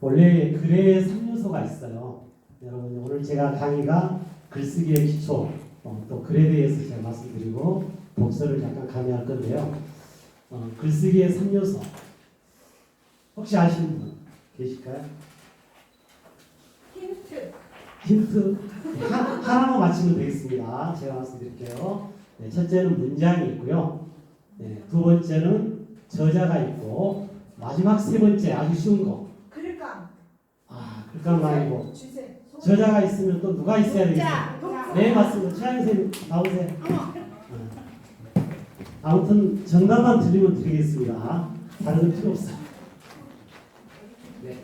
원래 글에 3요소가 있어요. 여러분 오늘 제가 강의가 글쓰기의 기초 또 글에 대해서 제가 말씀드리고 독서를 약간 강의할 건데요. 글쓰기의 3요소 혹시 아시는 분 계실까요? 힌트 하나만 맞히면 되겠습니다. 제가 말씀드릴게요. 네, 첫째는 문장이 있고요. 네, 두 번째는 저자가 있고 마지막 세 번째 아주 쉬운 거. 글감. 글감 아니고 주제. 저자가 있으면 또 누가 있어야 되겠어요? 네 맞습니다. 최양 선생님 나오세요. 아무튼 정답만 드리면 드리겠습니다. 다른 건 필요 없어요. 네.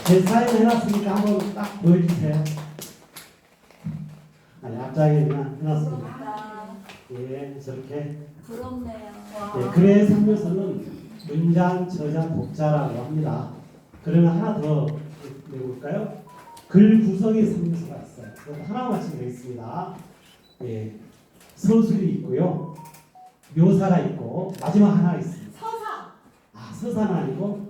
제 사인 해놨으니까 한번 딱 보여주세요. 앞장에 그냥 해놨습니다. 예, 저렇게. 부럽네요. 네, 글의 3요소는 문장, 저자, 독자라고 합니다. 그러면 하나 더 내볼까요? 글 구성의 3요소가 있어요. 그럼 하나 맞히면 되겠습니다. 예, 서술이 있고요. 묘사가 있고 마지막 하나가 있습니다. 서사. 서사는 아니고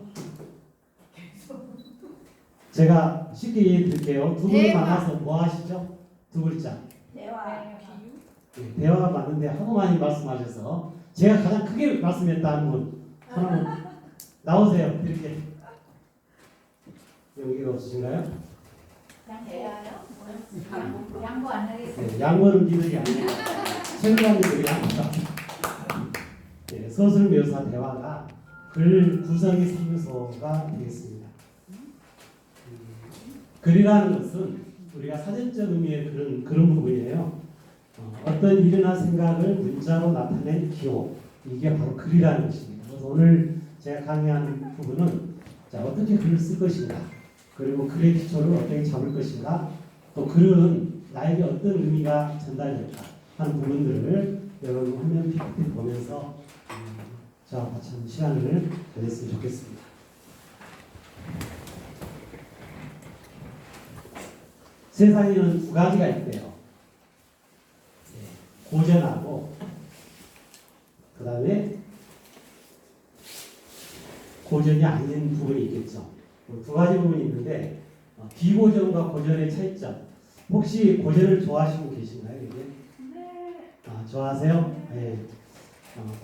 제가 쉽게 얘기해 드릴게요. 두 분이 대화. 만나서 뭐 하시죠? 두 글자. 대화. 네, 대화가 맞는데 하도 많이 말씀하셔서 제가 가장 크게 말씀했다는 분 하나만 나오세요. 이렇게 여기가 없으신가요? 대화요? 양보 안 하겠습니다. 네, 양보는 기능이 아니고 책임감들이 아닙니다. 네, 서술 묘사 대화가 글 구성의 3요소가 되겠습니다. 글이라는 것은 우리가 사전적 의미의 그런 부분이에요. 어떤 일이나 생각을 문자로 나타낸 기호, 이게 바로 글이라는 것입니다. 그래서 오늘 제가 강의하는 부분은 어떻게 글을 쓸 것인가, 그리고 글의 기초를 어떻게 잡을 것인가, 또 글은 나에게 어떤 의미가 전달될까 하는 부분들을 여러분 화면 PPT 보면서 저와 같이 한번 시간을 보냈으면 좋겠습니다. 세상에는 두 가지가 있대요. 고전하고 그 다음에 고전이 아닌 부분이 있겠죠. 두 가지 부분이 있는데 비고전과 고전의 차이점. 혹시 고전을 좋아하시는 분 계신가요? 이게? 네. 좋아하세요? 네.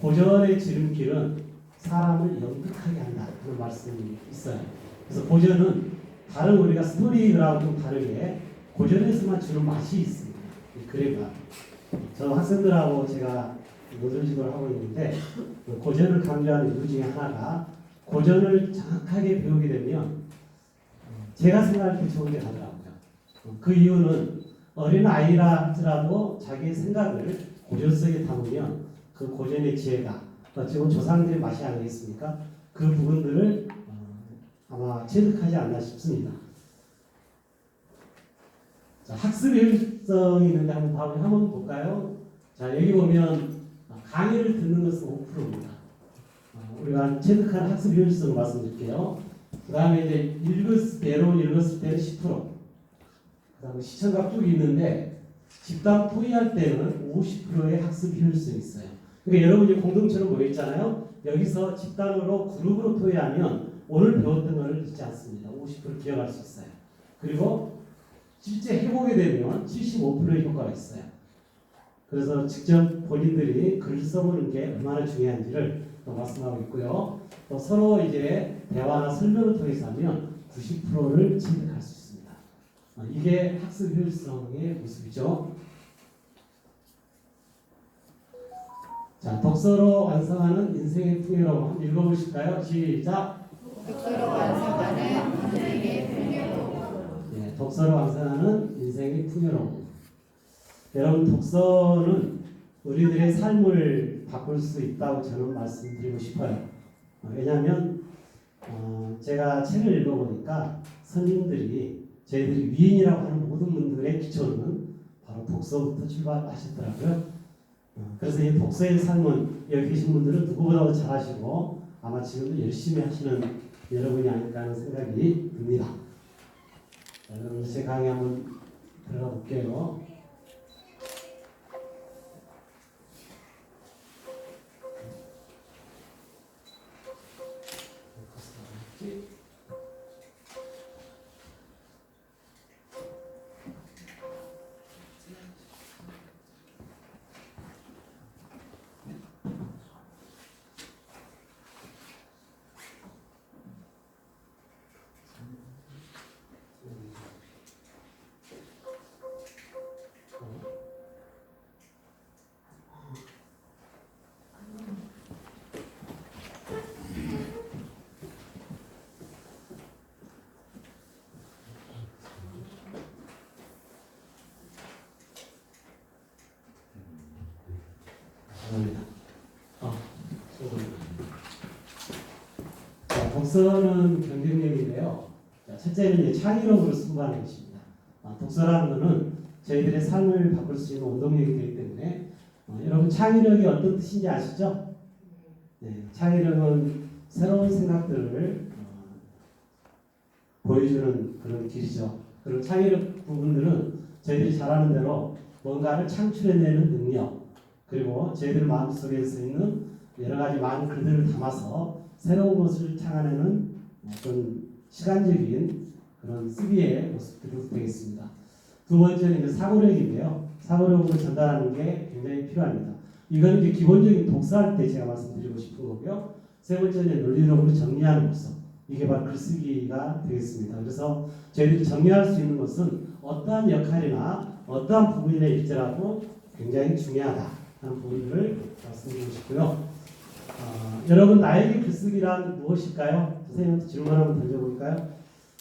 고전의 지름길은 사람을 영특하게 한다 그런 말씀이 있어요. 그래서 고전은 다른 우리가 스토리라고 좀 다르게 고전에서만 주는 맛이 있습니다. 그래가 저 학생들하고 제가 모전식을 하고 있는데 고전을 강조하는 이유 중에 하나가 고전을 정확하게 배우게 되면 제가 생각할 때 좋은 게 가더라고요. 그 이유는 어린 아이라 할지라도 자기의 생각을 고전 속에 담으면 그 고전의 지혜가 지금 조상들의 맛이 아니겠습니까? 그 부분들을 아마 체득하지 않나 싶습니다. 자, 학습 효율성이 있는데 한번 볼까요? 자, 여기 보면 강의를 듣는 것은 5%입니다. 우리가 체득한 학습 효율성을 말씀드릴게요. 그 다음에 이제 여러분 읽었을 때는 10%. 그 다음에 시청각 쪽이 있는데 집단 토의할 때는 50%의 학습 효율성이 있어요. 그러니까 여러분이 공동체로 모여있잖아요. 여기서 집단으로 그룹으로 토의하면 오늘 배웠던 것을 잊지 않습니다. 50% 기억할 수 있어요. 그리고 실제 해보게 되면 75%의 효과가 있어요. 그래서 직접 본인들이 글을 써보는 게 얼마나 중요한지를 또 말씀하고 있고요. 또 서로 이제 대화나 설명을 통해서 하면 90%를 체득할 수 있습니다. 이게 학습 효율성의 모습이죠. 자, 독서로 완성하는 인생의 풍요로움 한번 읽어보실까요? 시작! 독서로 완성하는 인생의 풍요로움. 독서로 완성하는 인생의 풍요로움. 여러분 독서는 우리들의 삶을 바꿀 수 있다고 저는 말씀드리고 싶어요. 왜냐하면 제가 책을 읽어보니까 선생님들이 저희들이 위인이라고 하는 모든 분들의 기초는 바로 독서부터 출발하셨더라고요. 그래서 이 독서의 삶은 여기 계신 분들은 누구보다도 잘하시고 아마 지금도 열심히 하시는 여러분이 아닐까 하는 생각이 듭니다. 여러분 제 강의 한번 들어가 볼게요. 자, 독서는 경쟁력인데요. 자, 첫째는 이제 창의력으로 승부하는 것입니다. 독서라는 것은 저희들의 삶을 바꿀 수 있는 원동력이 되기 때문에 여러분 창의력이 어떤 뜻인지 아시죠? 네, 창의력은 새로운 생각들을 보여주는 그런 길이죠. 그리고 창의력 부분들은 저희들이 잘 아는 대로 뭔가를 창출해내는 능력, 그리고 저희들 마음속에 있는 여러 가지 많은 글들을 담아서 새로운 것을 창안하는 어떤 시간적인 그런 쓰기의 모습들이 되겠습니다. 두 번째는 이제 사고력인데요. 사고력을 전달하는 게 굉장히 필요합니다. 이건 이제 기본적인 독서할 때 제가 말씀드리고 싶은 거고요. 세 번째는 논리적으로 정리하는 모습. 이게 바로 글쓰기가 되겠습니다. 그래서 저희들이 정리할 수 있는 것은 어떠한 역할이나 어떠한 부분에 일지라도 굉장히 중요하다 하는 부분들을 말씀드리고 싶고요. 여러분 나에게 글쓰기란 무엇일까요? 선생님한테 질문 한번 던져볼까요?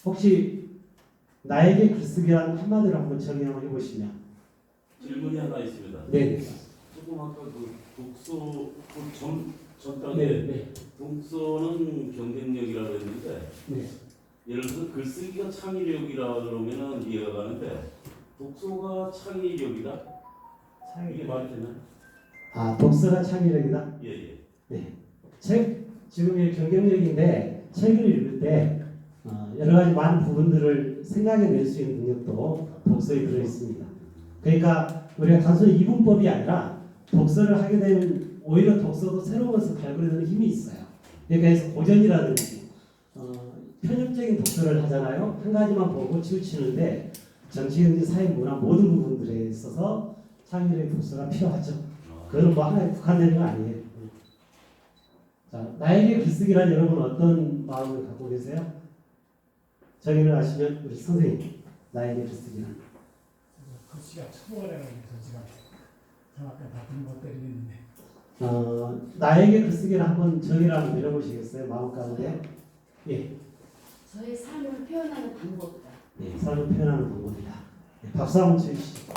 혹시 나에게 글쓰기란 한마디로 한번 정의 한번 해보시면. 질문이 하나 있습니다. 네. 조금 아까 그 독서 전단에 네. 독서는 경쟁력이라고 했는데 네. 예를 들어서 글쓰기가 창의력이라 그러면은 이해가 가는데 독서가 창의력이다? 이게 말이 되나요? 독서가 창의력이다? 예예. 지금 이 경쟁력인데 책을 읽을 때 여러 가지 많은 부분들을 생각해낼 수 있는 능력도 독서에 들어 있습니다. 그러니까 우리가 단순히 이분법이 아니라 독서를 하게 되면 오히려 독서도 새로운 것을 발굴해내는 힘이 있어요. 그러니까 그래서 고전이라든지 편협적인 독서를 하잖아요. 한 가지만 보고 치우치는데 정치, 경제, 사회, 문화 모든 부분들에 있어서 창의력의 독서가 필요하죠. 그건 뭐 하나에 국한되는 거 아니에요. 자, 나에게 글쓰기란 여러분 어떤 마음을 갖고 계세요? 정의를 아시면 우리 선생님, 나에게 글쓰기란 글씨가 초월해라 그래서 제가 정확하게 답변 못 드리겠는데 나에게 글쓰기를 한번 정의를 한번 내려보시겠어요? 마음 가운데. 예. 저의 삶을 표현하는 방법이다. 예, 삶을 표현하는 방법이다. 예, 박수 한번 쳐주시죠.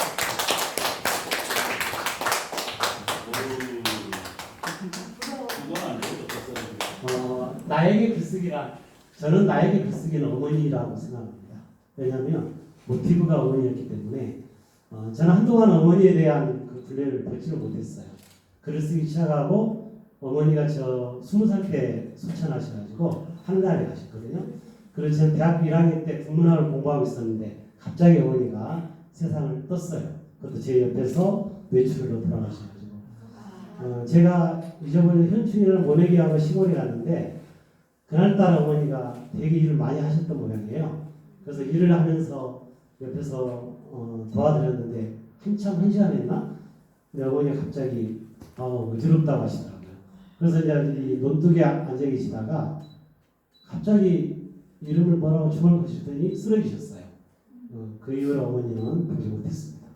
그건 아니고 나에게 글쓰기란 저는 나에게 글쓰기는 어머니라고 생각합니다. 왜냐하면 모티브가 어머니였기 때문에 저는 한동안 어머니에 대한 그 분례를 벗지를 못했어요. 글을 쓰기 시작하고 어머니가 저 20살 때 소천하셔가지고 한가에 가셨거든요. 그래서 저는 대학교 1학년 때 국문학을 공부하고 있었는데 갑자기 어머니가 세상을 떴어요. 그것도 제 옆에서 외출로 돌아가셔가지고 제가 잊어버린 현충일을 모내기하고 시골에 갔는데 그날따라 어머니가 되게 일을 많이 하셨던 모양이에요. 그래서 일을 하면서 옆에서 도와드렸는데 한참 1시간 했나? 근데 어머니가 갑자기 어지럽다고 하시더라고요. 그래서 이제 이 논둑에 앉아 계시다가 갑자기 이름을 뭐라고 중얼거리셨더니 쓰러지셨어요. 그 이후로 어머니는 보지 못했습니다.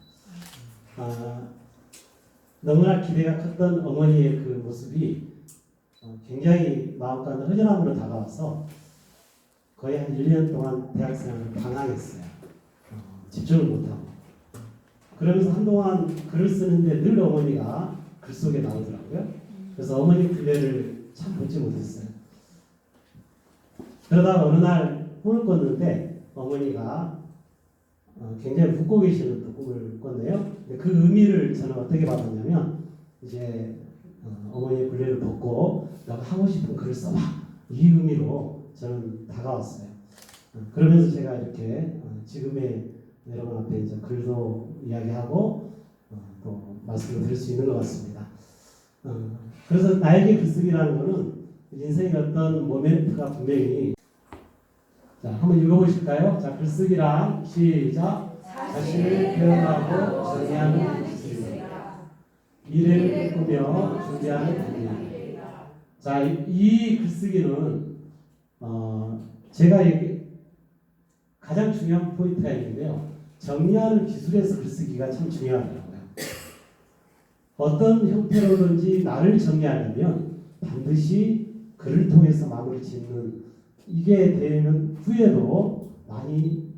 너무나 기대가 컸던 어머니의 그 모습이 굉장히 마음가는 허전함으로 다가와서 거의 한 1년 동안 대학생활을 방황했어요. 집중을 못하고. 그러면서 한동안 글을 쓰는데 늘 어머니가 글 속에 나오더라고요. 그래서 어머니 글레를 참 보지 못했어요. 그러다가 어느 날 꿈을 꿨는데 어머니가 굉장히 웃고 계시는 또 꿈을 꿨네요. 그 의미를 저는 어떻게 받았냐면 이제 어머니의 굴레를 벗고 내가 하고 싶은 글을 써봐 이 의미로 저는 다가왔어요. 그러면서 제가 이렇게 지금의 여러분 앞에 이제 글도 이야기하고 또 말씀을 드릴 수 있는 것 같습니다. 그래서 나에게 글쓰기라는 것은 인생의 어떤 모멘트가 분명히 자 한번 읽어보실까요? 자 글쓰기란 시작 자신을 표현하고 정의하는 기술입니다. 미래를 꿈꾸며 준비하는 분입니다. 자, 이 글쓰기는 제가 가장 중요한 포인트가 있는데요. 정리하는 기술에서 글쓰기가 참 중요하더라고요. 어떤 형태로든지 나를 정리하려면 반드시 글을 통해서 마무리 짓는 이게 되는 후에도 많이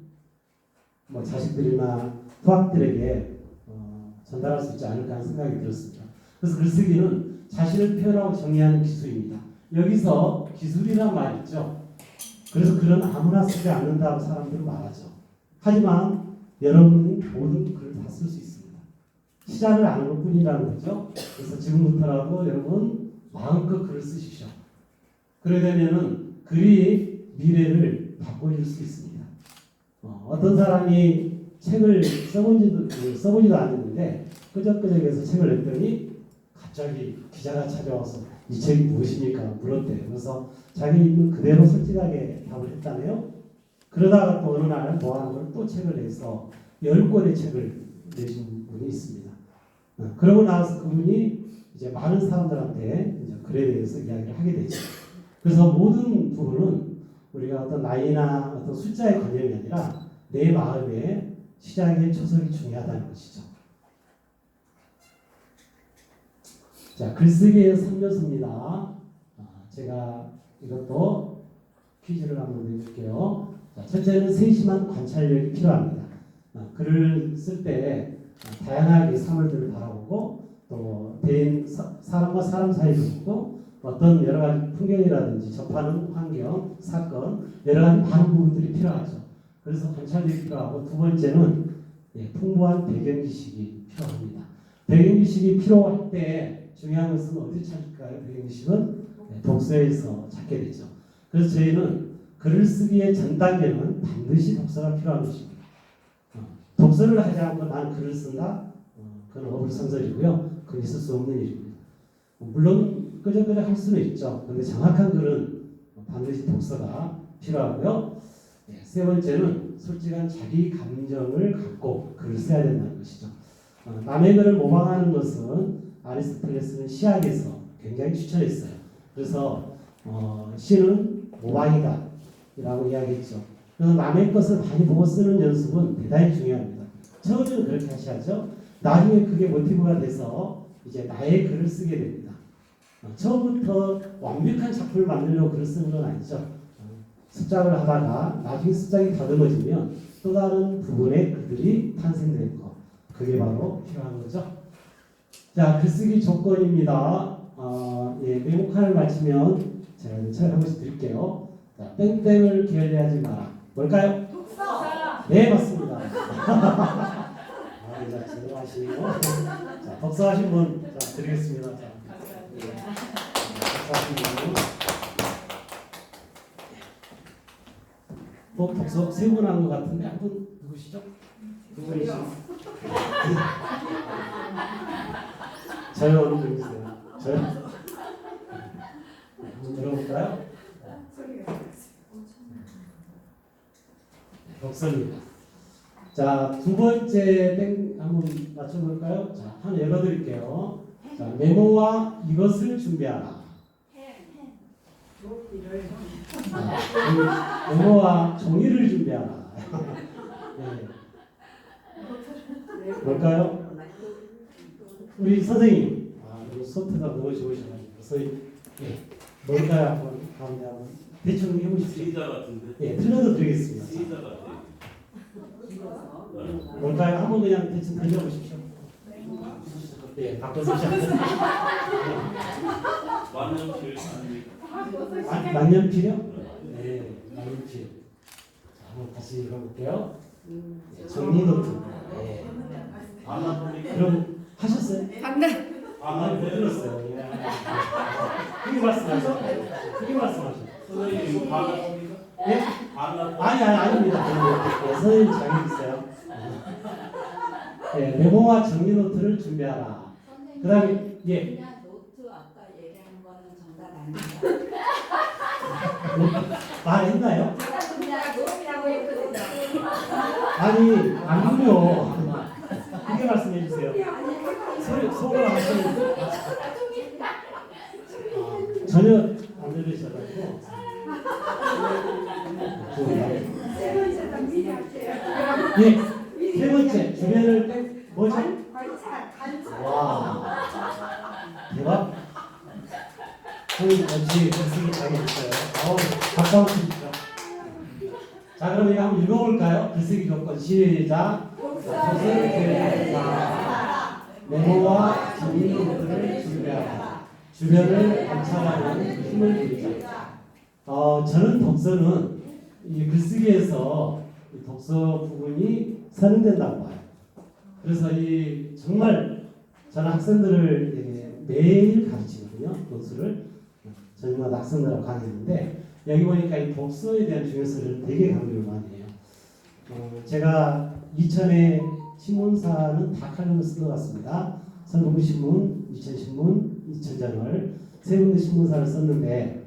자식들이나 후학들에게 전달할 수 있지 않을까 하는 생각이 들었습니다. 그래서 글쓰기는 자신을 표현하고 정의하는 기술입니다. 여기서 기술이란 말 있죠. 그래서 글은 아무나 쓰지 않는다고 사람들은 말하죠. 하지만 여러분이 모든 글을 다 쓸 수 있습니다. 시작을 아는 것 뿐이라는 거죠. 그래서 지금부터라도 여러분 마음껏 글을 쓰십시오. 그러게 되면은 글이 미래를 바꿔줄 수 있습니다. 어떤 사람이 책을 써보지도 않았는데 끄적끄적해서 책을 냈더니 갑자기 기자가 찾아와서 이 책이 무엇입니까? 물었대요. 그래서 자기 있는 그대로 솔직하게 답을 했다네요. 그러다가 또 어느 날 뭐 하는 걸 또 책을 내서 10권의 책을 내신 분이 있습니다. 그러고 나서 그분이 이제 많은 사람들한테 이제 글에 대해서 이야기를 하게 되죠. 그래서 모든 부분은 우리가 어떤 나이나 어떤 숫자의 관념이 아니라 내 마음의 시작의 초석이 중요하다는 것이죠. 자, 글쓰기의 3요소입니다. 제가 이것도 퀴즈를 한번 내볼게요. 자, 첫째는 세심한 관찰력이 필요합니다. 글을 쓸 때 다양하게 사물들을 바라보고 또 대인 사람과 사람 사이도 있고 어떤 여러 가지 풍경이라든지 접하는 환경, 사건 여러 가지 많은 부분들이 필요하죠. 그래서 관찰력이 필요하고 두 번째는 풍부한 배경 지식이 필요합니다. 배경 지식이 필요할 때 중요한 것은 어디 찾을까요? 배경 지식은 독서에서 찾게 되죠. 그래서 저희는 글을 쓰기의 전 단계는 반드시 독서가 필요한 것입니다. 독서를 하지 않고 나는 글을 쓴다? 그건 어불성설이고요. 그건 있을 수 없는 일입니다. 물론 끄적끄적 할 수는 있죠. 그런데 정확한 글은 반드시 독서가 필요하고요. 세 번째는 솔직한 자기 감정을 갖고 글을 써야 된다는 것이죠. 남의 글을 모방하는 것은 아리스토텔레스는 시학에서 굉장히 추천했어요. 그래서 시는 모방이다 라고 이야기했죠. 그래서 남의 것을 많이 보고 쓰는 연습은 대단히 중요합니다. 처음에는 그렇게 하셔야죠. 나중에 그게 모티브가 돼서 이제 나의 글을 쓰게 됩니다. 처음부터 완벽한 작품을 만들려고 글을 쓰는 건 아니죠. 습작을 하다가 나중에 습작이 다듬어지면 또 다른 부분의 글들이 탄생되는 것. 그게 바로 필요한 거죠. 자, 글쓰기 조건입니다. 메모칸을 마치면 제가 한 번씩 드릴게요. 자, 땡땡을 게을리하지 마라. 뭘까요? 독서. 네, 맞습니다. 이제 제대로 하시네요. 자, 독서하신 분, 자, 드리겠습니다. 자, 독서하신 분. 독서 세 분 한 것 같은데 한 분 누구시죠? 두 분이시죠? 저요, 어느 분이세요? 저요? 한번 들어볼까요? 독서입니다. 자, 두 번째 땡 한번 맞춰볼까요? 자, 하나 열어드릴게요. 자, 메모와 이것을 준비하라. 메모와 종이를 준비하라. 네. 뭘까요? 우리 선생님. 이거 소프트가 너무 좋으셔가지고. 뭘까요? 한번 가운데 한번 대충 해보십시오. 시자 같은데. 예, 틀려도 드리겠습니다. 시자 같아. 뭘까요? 한번 그냥 대충 던져보십시오. 예, 바꿔서 시작합니다. 만년필 아닙니까? 만년필이요? 네, 만년필. 자, 한번 다시 읽어볼게요. 정리노트. 네. 안 아픕니까? 그럼 하셨어요? 못 들었어요. 예. 크게 말씀하셔. 크게 말씀하셔. 선생님 이거 반 아픕니까? 예? 안 아픕니까? 아닙니다. 네, 선생님 자격 있어요. 네, 메모와 정리노트를 준비하라. 그 다음에, 예. 그냥 노트 아까 얘기한 거는 정답 아닌가요? 말했나요? 그냥 노트라고 했거든요. 아니, 아니요. 크게 말씀해 주세요. 속을 하시는 전혀 안 들리셔가지고. 예, 세 번째 주변을 뭐죠? 와, 대박. 선생님 역시 글쓰기 잘했어요. 박수 한번 주십시오. 자, 그럼 이거 한번 읽어볼까요? 글쓰기 조건 시작. 독서를 계획하라. 메모와 정리노트를 준비하라. 주변을 관찰하는 힘을 기르자. 저는 독서는 이 글쓰기에서 이 독서 부분이 선행된다고 봐요. 그래서 이 정말 저는 학생들을 매일 가르치거든요. 독서를 저녁마다 학생들하고 강의하는데 여기 보니까 이 독서에 대한 중요성을 되게 강조를 많이 해요. 제가 2000에 신문사는 다 칼럼을 쓴 것 같습니다. 서울신문, 이천신문, 이천저널 세 군데 신문사를 썼는데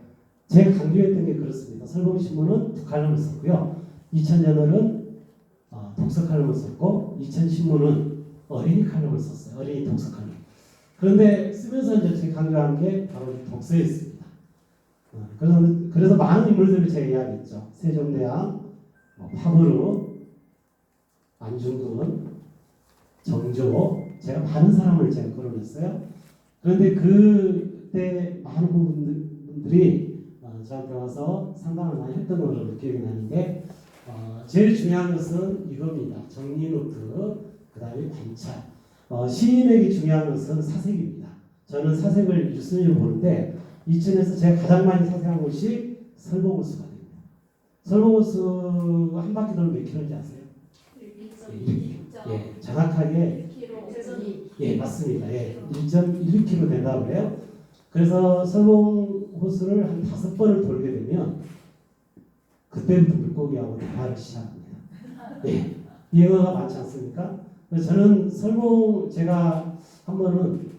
제가 강조했던 게 그렇습니다. 서울신문은 2칼럼을 썼고요. 이천저널은 독서 칼럼을 썼고 이천신문은 어린이 칼럼을 썼어요. 어린이 독서 칼럼. 그런데 쓰면서 이제 제가 강조한 게 바로 독서였습니다. 그래서 많은 인물들을 제가 이야기했죠. 세종대왕, 파브르, 안중근, 정조, 제가 많은 사람을 제가 거론했어요. 그런데 그때 많은 분들이 저한테 와서 상담을 많이 했던 걸로 기억이 나는데 제일 중요한 것은 이겁니다. 정리 노트, 그 다음에 관찰. 시인에게 중요한 것은 사색입니다. 저는 사색을 1순위로 보는데 이천에서 제가 가장 많이 사색한 곳이 설봉호수가 됩니다. 설봉호수 한 바퀴 돌면 몇 킬로인지 아세요? 1.2km. 예, 정확하게 예, 맞습니다. 예, 1.1km 된다고 해요. 그래서 설봉호수를 한 5번을 돌게 되면 그때부터 물고기하고 대화를 시작합니다. 예, 비행어가 많지 않습니까? 그래서 저는 제가 한 번은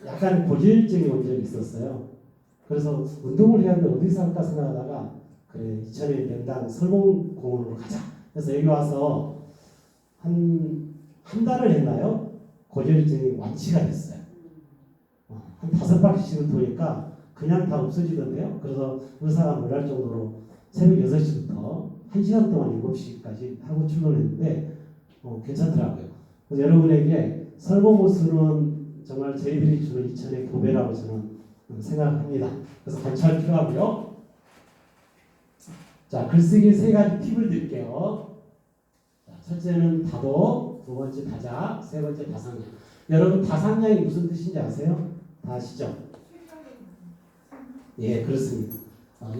약간 고지혈증이 온 적이 있었어요. 그래서 운동을 해야 하는데 어디서 할까 생각하다가 그래, 이천에 명당 설봉공원으로 가자. 그래서 여기 와서 한 달을 했나요? 고지혈증이 완치가 됐어요. 한 5바퀴씩을 도니까 그냥 다 없어지던데요. 그래서 의사가 놀랄 정도로 새벽 6시부터 1시간 동안 7시까지 하고 출근했는데 괜찮더라고요. 그래서 여러분에게 설봉호수는 정말 저희들이 주는 이천의 교배라고 저는 생각합니다. 그래서 관찰 필요하고요. 자, 글쓰기 3가지 팁을 드릴게요. 자, 첫째는 다도, 두 번째 다자, 세 번째 다상량. 여러분 다상량이 무슨 뜻인지 아세요? 다 아시죠? 예, 그렇습니다.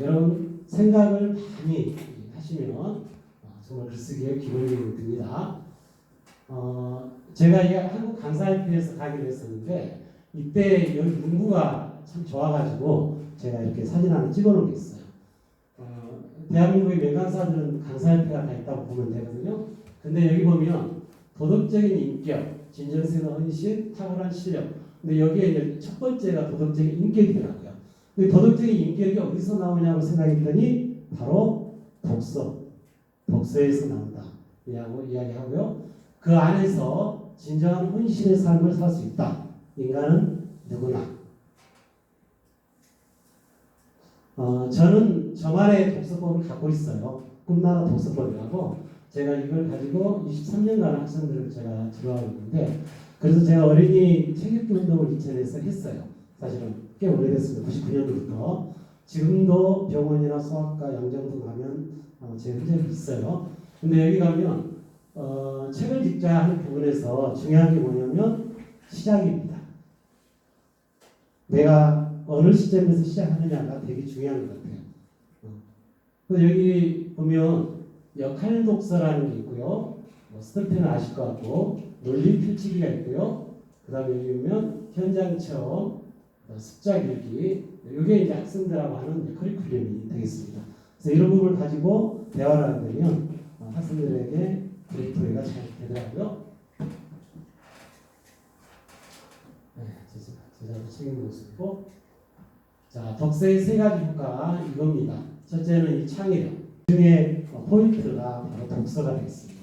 여러분 생각을 많이 하시면 정말 글쓰기에 기본이 듭니다. 제가 이 한국 강사협회에서 강의를 했었는데 이때 여기 문구가 참 좋아가지고 제가 이렇게 사진 하나 찍어놓은 게 있어요. 대한민국의 명강사들은 강사협회가 다 있다고 보면 되거든요. 근데 여기 보면 도덕적인 인격, 진정성의 헌신, 탁월한 실력. 근데 여기에 이제 첫 번째가 도덕적인 인격이더라고요. 근데 도덕적인 인격이 어디서 나오냐고 생각했더니 바로 독서에서 나온다. 이야기하고요. 그 안에서 진정한 헌신의 삶을 살 수 있다. 인간은 누구나. 저는 저만의 독서법을 갖고 있어요. 꿈나라 독서법이라고 제가 이걸 가지고 23년간 학생들을 제가 지도하고 있는데 그래서 제가 어린이 책읽기 운동을 이천에서 했어요. 사실은 꽤 오래됐습니다. 99년도부터. 지금도 병원이나 소아과, 양정도 가면 제 흔적이 있어요. 근데 여기 가면 책을 읽자 하는 부분에서 중요한 게 뭐냐면 시작입니다. 내가 어느 시점에서 시작하느냐가 되게 중요한 것 같아요. 그래서 여기 보면 역할 독서라는 게 있고요. 스토리텔은 아실 것 같고 논리 펼치기가 있고요. 그 다음에 여기 보면 현장 체험, 습작 읽기. 이게 이제 학생들하고 하는 커리큘럼이 되겠습니다. 그래서 이런 부분을 가지고 대화를 하게 되면 학생들에게 브레이크웨이가 잘 되더라고요. 네, 제자로 책임 모습이고. 자, 독서의 3가지 효과 이겁니다. 첫째는 이 창의력. 중에 포인트가 바로 독서가 되겠습니다.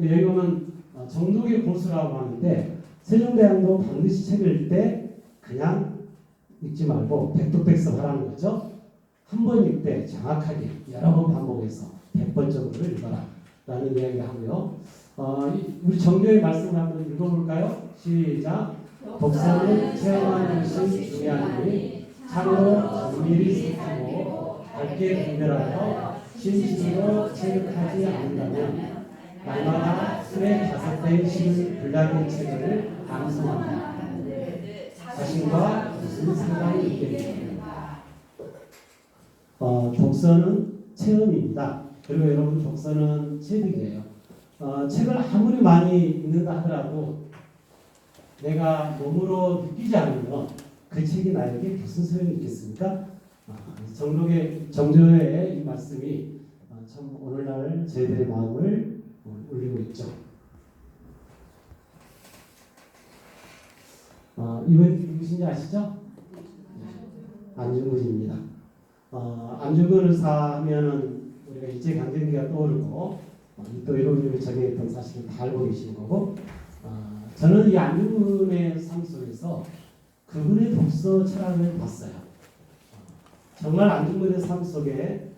여기 보면 정독의 고수라고 하는데 세종대왕도 반드시 책을 읽을 때 그냥 읽지 말고 백독백서 하라는 거죠. 한 번 읽되 정확하게 여러 번 반복해서 100번 정도를 읽어라 라는 이야기를 하고요. 우리 정교의 말씀을 한번 읽어볼까요? 시작. 독서는 체험하는 것이 중요하니 참으로 정밀히 살피고 밝게 분별하여 진심으로 체득하지 않는다면 날마다 술에 5배의 식을 불량의 책을 암송한다. 자신과 무슨 생각이 있게 됩니다. 독서는 체험입니다. 그리고 여러분 독서는 체득이에요. 책을 아무리 많이 읽는다 하더라도 내가 몸으로 느끼지 않으면 그 책이 나에게 무슨 소용이 있겠습니까? 정조의 이 말씀이 참 오늘날 저희들의 마음을 울리고 있죠. 이분이 누구신지 아시죠? 안중근 입니다. 안중근 의사 하면은 우리가 일제강점기가 떠오르고 또 여러분들이 저기에 있던 사실을 다 알고 계시는 거고 저는 이 안중근의 삶 속에서 그분의 독서 철학을 봤어요. 정말 안중근의 삶 속에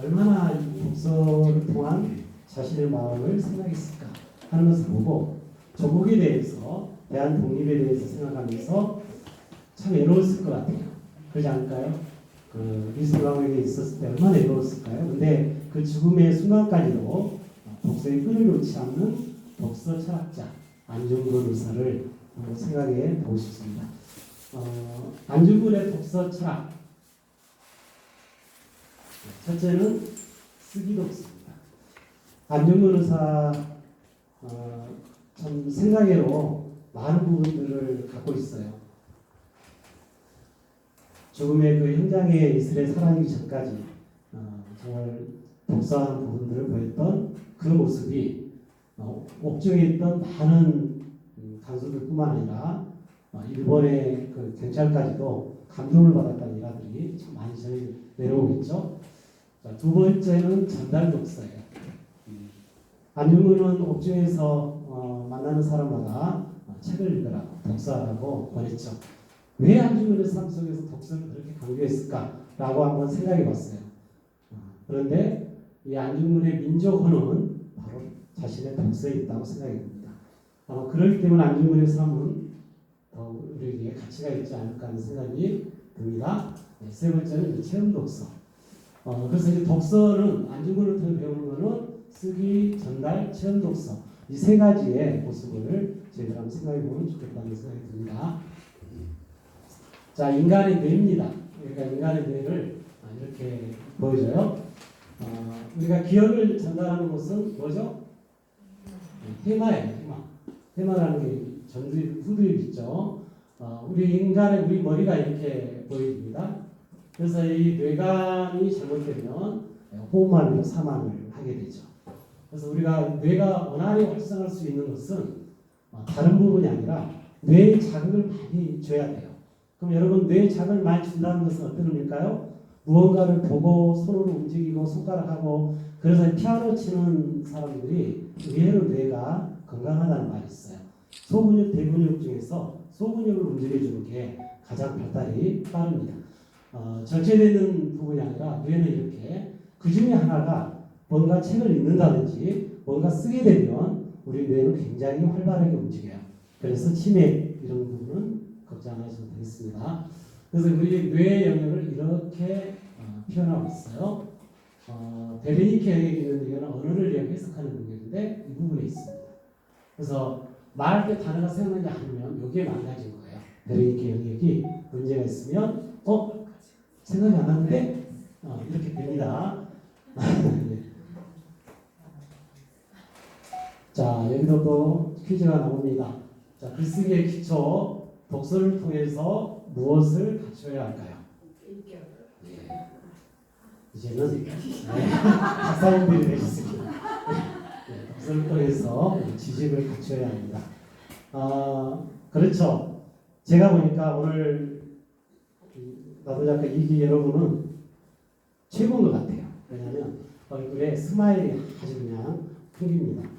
얼마나 이 독서를 통한 자신의 마음을 생각했을까 하는 것을 보고 조국에 대해서 대한 독립에 대해서 생각하면서 참 외로웠을 것 같아요. 그러지 않을까요? 그 미술왕에게 있었을 때 얼마나 외로웠을까요? 근데 그 죽음의 순간까지도 독서에 끈을 놓지 않는 독서 철학자 안중근 의사를 한번 생각해 보고 싶습니다. 안중근의 독서 철학 첫째는 쓰기 독서입니다. 안중근 의사 참 생각외로 많은 부분들을 갖고 있어요. 죽음의 그 현장에 이슬에 살아가기 전까지 정말 독서하는 부분들을 보였던 그 모습이 옥중에 있던 많은 간수들뿐만 아니라 일본의 그 경찰까지도 감동을 받았다는 일화들이 참 많이 저희 내려오고 있죠. 두 번째는 전달 독서예요. 안중근은 옥중에서 만나는 사람마다 책을 읽으라고 독서하라고 권했죠. 왜 안중근의 삶 속에서 독서를 그렇게 강조했을까라고 한번 생각해 봤어요. 그런데 이 안중근의 민족혼은 바로 자신의 독서에 있다고 생각이 듭니다. 그렇기 때문에 안중근의 삶은 더 우리에게 가치가 있지 않을까 하는 생각이 듭니다. 세 번째는 체험 독서. 그래서 이 독서는 안중근을 통해 배우는 것은 쓰기, 전달, 체험 독서 이 세 가지의 모습을 저희들 한번 생각해 보면 좋겠다는 생각이 듭니다. 자, 인간의 뇌입니다. 그러니까 인간의 뇌를 이렇게 보여줘요. 우리가 기억을 전달하는 것은 뭐죠? 테마예요, 테마. 테마라는 게 전두엽, 후두엽 있죠. 우리 인간의 우리 머리가 이렇게 보입니다. 그래서 이 뇌관이 잘못되면 호흡만으로 사망을 하게 되죠. 그래서 우리가 뇌가 원활히 활성화할 수 있는 것은 다른 부분이 아니라 뇌에 자극을 많이 줘야 돼요. 그럼 여러분 뇌에 자극을 많이 준다는 것은 어떤 의미일까요? 무언가를 보고 손으로 움직이고 손가락하고 그래서 피아노 치는 사람들이 의외로 뇌가 건강하다는 말이 있어요. 소근육, 대근육 중에서 소근육을 움직여주는 게 가장 발달이 빠릅니다. 절제되는 부분이 아니라 뇌는 이렇게 그 중에 하나가 뭔가 책을 읽는다든지 뭔가 쓰게 되면 우리 뇌는 굉장히 활발하게 움직여요. 그래서 치매 이런 부분은 걱정 안 하셔도 되겠습니다. 그래서 우리 뇌의 영역을 이렇게 표현하고 있어요. 베르니케 영역이 있는 이거는 언어를 이용해 해석하는 능력인데 이 부분에 있습니다. 그래서 말할 때 단어가 생각나지 않으면 여기에 망가진 거예요. 베르니케 영역이 문제가 있으면 생각이 안 나는데 이렇게 됩니다. 자, 여기도 또 퀴즈가 나옵니다. 자, 글쓰기의 기초, 독서를 통해서 무엇을 갖춰야 할까요? 예. 이제는 박사님들이 되셨습니다. 독서를 통해서 지식을 갖춰야 합니다. 그렇죠. 제가 보니까 오늘 나도작가 이기 여러분은 최고인 것 같아요. 왜냐하면 얼굴에 스마일이 아주 그냥 풍깁니다.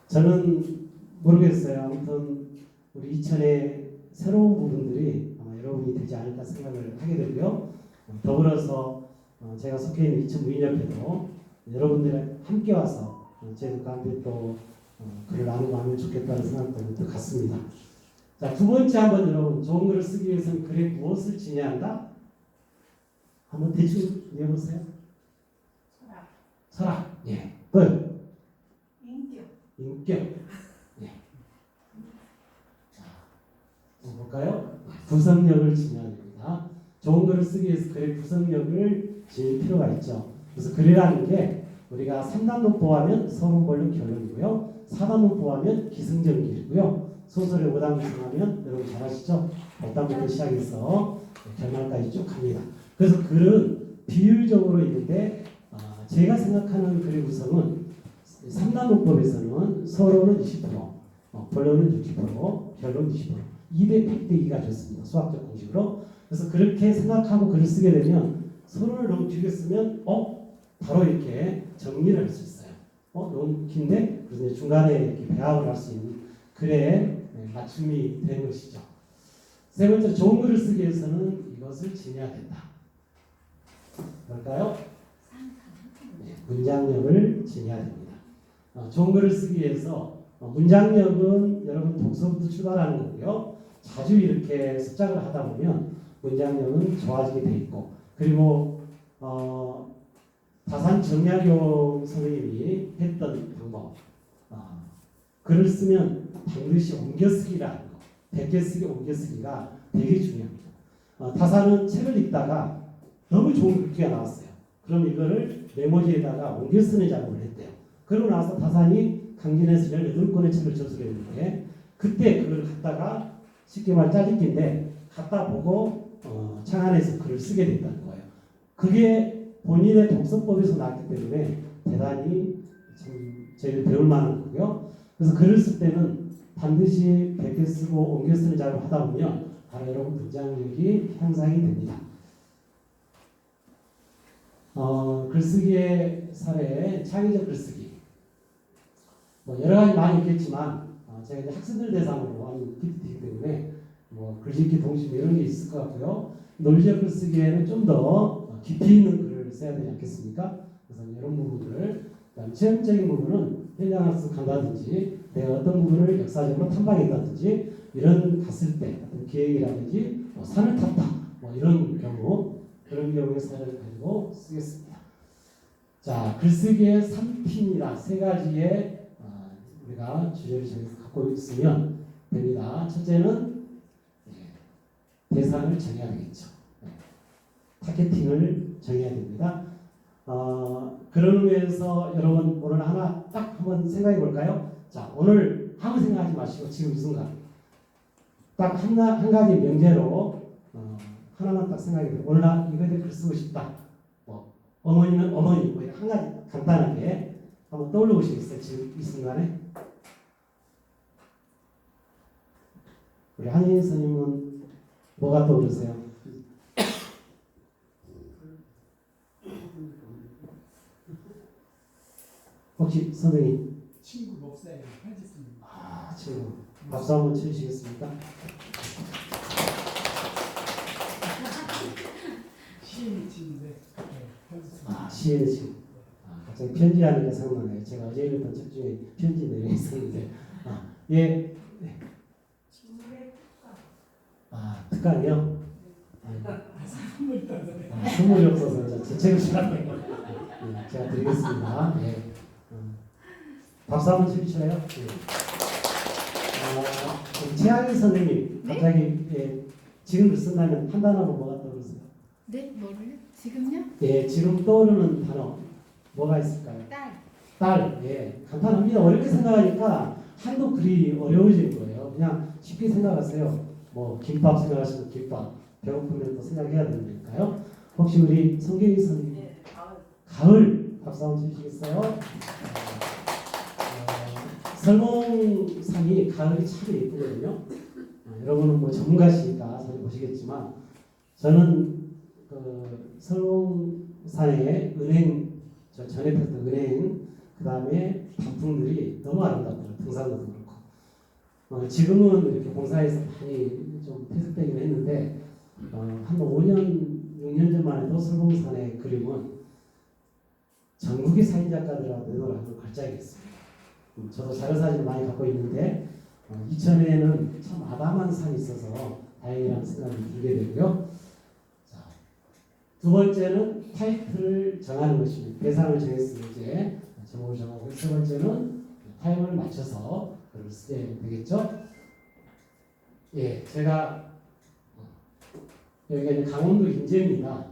저는 모르겠어요. 아무튼 우리 이천의 새로운 부분들이 아마 여러분이 되지 않을까 생각을 하게 되고요. 더불어서 제가 속해 있는 이천 무인협회도 여러분들이 함께 와서 저희들과 함께 또 글을 나누고 하면 좋겠다는 생각도 또 같습니다. 자, 두 번째 한번 여러분 좋은 글을 쓰기 위해서는 글에 무엇을 지녀야 한다? 한번 대충 내보세요. 철학. 철학. 예. 또요. 인격. 인격. 예. 자, 볼까요? 구성력을 지녀야 됩니다. 좋은 글을 쓰기 위해서 글의 구성력을 지닐 필요가 있죠. 그래서 글이라는 게 우리가 3단 논법하면 서론, 본론, 결론이고요. 4단 논법하면 기승전결이고요. 소설의 5단 구성하면 여러분 잘 아시죠? 1단부터 시작해서 결말까지 쭉 갑니다. 그래서 글은 비율적으로 있는데 제가 생각하는 글의 구성은 3단 논법에서는 서론은 20%, 본론은 60%, 결론 20%, 2대 100대 2가 좋습니다. 수학적 공식으로. 그래서 그렇게 생각하고 글을 쓰게 되면 서론을 너무 길게 쓰면 바로 이렇게 정리를 할 수 있어요. 너무 긴데 그래서 중간에 이렇게 배합을 할 수 있는 글에 맞춤이 되는 것이죠. 세 번째, 좋은 글을 쓰기 위해서는 이것을 지녀야 된다. 뭘까요? 문장력을 지녀야 됩니다. 좋은 글을 쓰기 위해서 문장력은 여러분 독서부터 출발하는 거고요. 자주 이렇게 습작을 하다 보면 문장력은 좋아지게 돼 있고, 그리고 다산 정약용 선생님이 했던 방법, 글을 쓰면 반드시 옮겨쓰기라는 거, 100개 쓰기, 옮겨쓰기가 되게 중요합니다. 다산은 책을 읽다가 너무 좋은 글귀가 나왔어요. 그럼 이거를 메모지에다가 옮겨쓰는 작업을 했대요. 그러고 나서 다산이 강진에서 18권의 책을 저술했는데, 그때 그걸 갖다가 쉽게 말 짜집기인데 갖다 보고 창안에서 글을 쓰게 됐다는 거예요. 그게 본인의 독서법에서 나왔기 때문에 대단히 참 저희를 배울 만한 거고요. 그래서 글을 쓸 때는 반드시 100개 쓰고 옮겨 쓰는 작업을 하다 보면 바로 여러분 문장력이 향상이 됩니다. 글쓰기의 사례, 창의적 글쓰기. 여러 가지 많이 있겠지만 제가 이제 학생들 대상으로 하는 PPT이기 때문에 글짓기 동심 이런 게 있을 것 같고요. 논리적 글쓰기에는 좀 더 깊이 있는 글을 써야 되지 않겠습니까? 그래서 이런 부분들을, 그다음 체험적인 부분은 현장학습 간다든지 내가 어떤 부분을 역사적으로 탐방했다든지 이런 갔을 때 어떤 기획이라든지 산을 탔다 이런 경우, 그런 경우의 사례를 가지고 쓰겠습니다. 자, 글쓰기의 3P입니다. 세 가지의 우리가 주제를 정해서 갖고 있으면 됩니다. 첫째는 대상을 정해야 되겠죠. 타겟팅을 정해야 됩니다. 그런 의미에서 여러분 오늘 하나 딱 한번 생각해 볼까요? 자, 오늘 아무 생각하지 마시고 지금 이 순간 딱 한 가지 명제로 하나만 딱 생각해 보세요. 오늘 나 이거에 대해 글 쓰고 싶다. 어머니는 어머니, 한 가지 간단하게 한번 떠올려 보시겠어요? 지금 이 순간에. 우리 한인 선생님은 뭐가 떠오르세요? 혹시 선생님? 친구 목사에게 편지 씁니다. 친구. 박수 한번 쳐주시겠습니까? 시인이 친구인데 편지 씁니다. 시인의 친구. 갑자기 편지라는 게 생각나네요. 제가 어제 읽었던 책 중에 편지 내용이 있었는데, 예. 특강이요? 선물이 따서 선물이 없어서 제 책을 싫어하네요. 제가 드리겠습니다. 예. 박수 한번 쳐주셔요. 예. 최하희 선생님, 갑자기 지금 글 쓴다면 한 단어로 뭐가 떠오르세요? 네? 뭐를요? 지금요? 예, 지금 떠오르는 단어 뭐가 있을까요? 딸. 예, 간단합니다. 어렵게 생각하니까 한도 글이 어려워지는 거예요. 그냥 쉽게 생각하세요. 김밥 생각하시면 김밥, 배고프면 또 생각해야 되니까요. 혹시 우리 성경희 선생님, 가을 박수 한번 주시겠어요? 설몽산이 가을이 참 예쁘거든요. 여러분은 전문가시니까 잘 보시겠지만 저는 설몽산의 은행, 저 전에 폈던 은행, 그 다음에 단풍들이 너무 아름답더라고요. 등산로도 그렇고. 지금은 이렇게 공사에서 많이 좀 퇴색되긴 했는데 한 5년, 6년 전만 해도 설봉산의 그림은 전국의 사진작가들하고 내놓으라는 걸작이 있습니다. 저도 자료사진을 많이 갖고 있는데 이천에는 참 아담한 산이 있어서 다행이라는 생각이 들게 되고요. 자, 두 번째는 타이틀을 정하는 것입니다. 대상을 정했으면 이제 제목을 정하고, 세 번째는 타임을 맞춰서 글을 쓰게 되겠죠. 예, 제가 여기가 이제 강원도 인제입니다.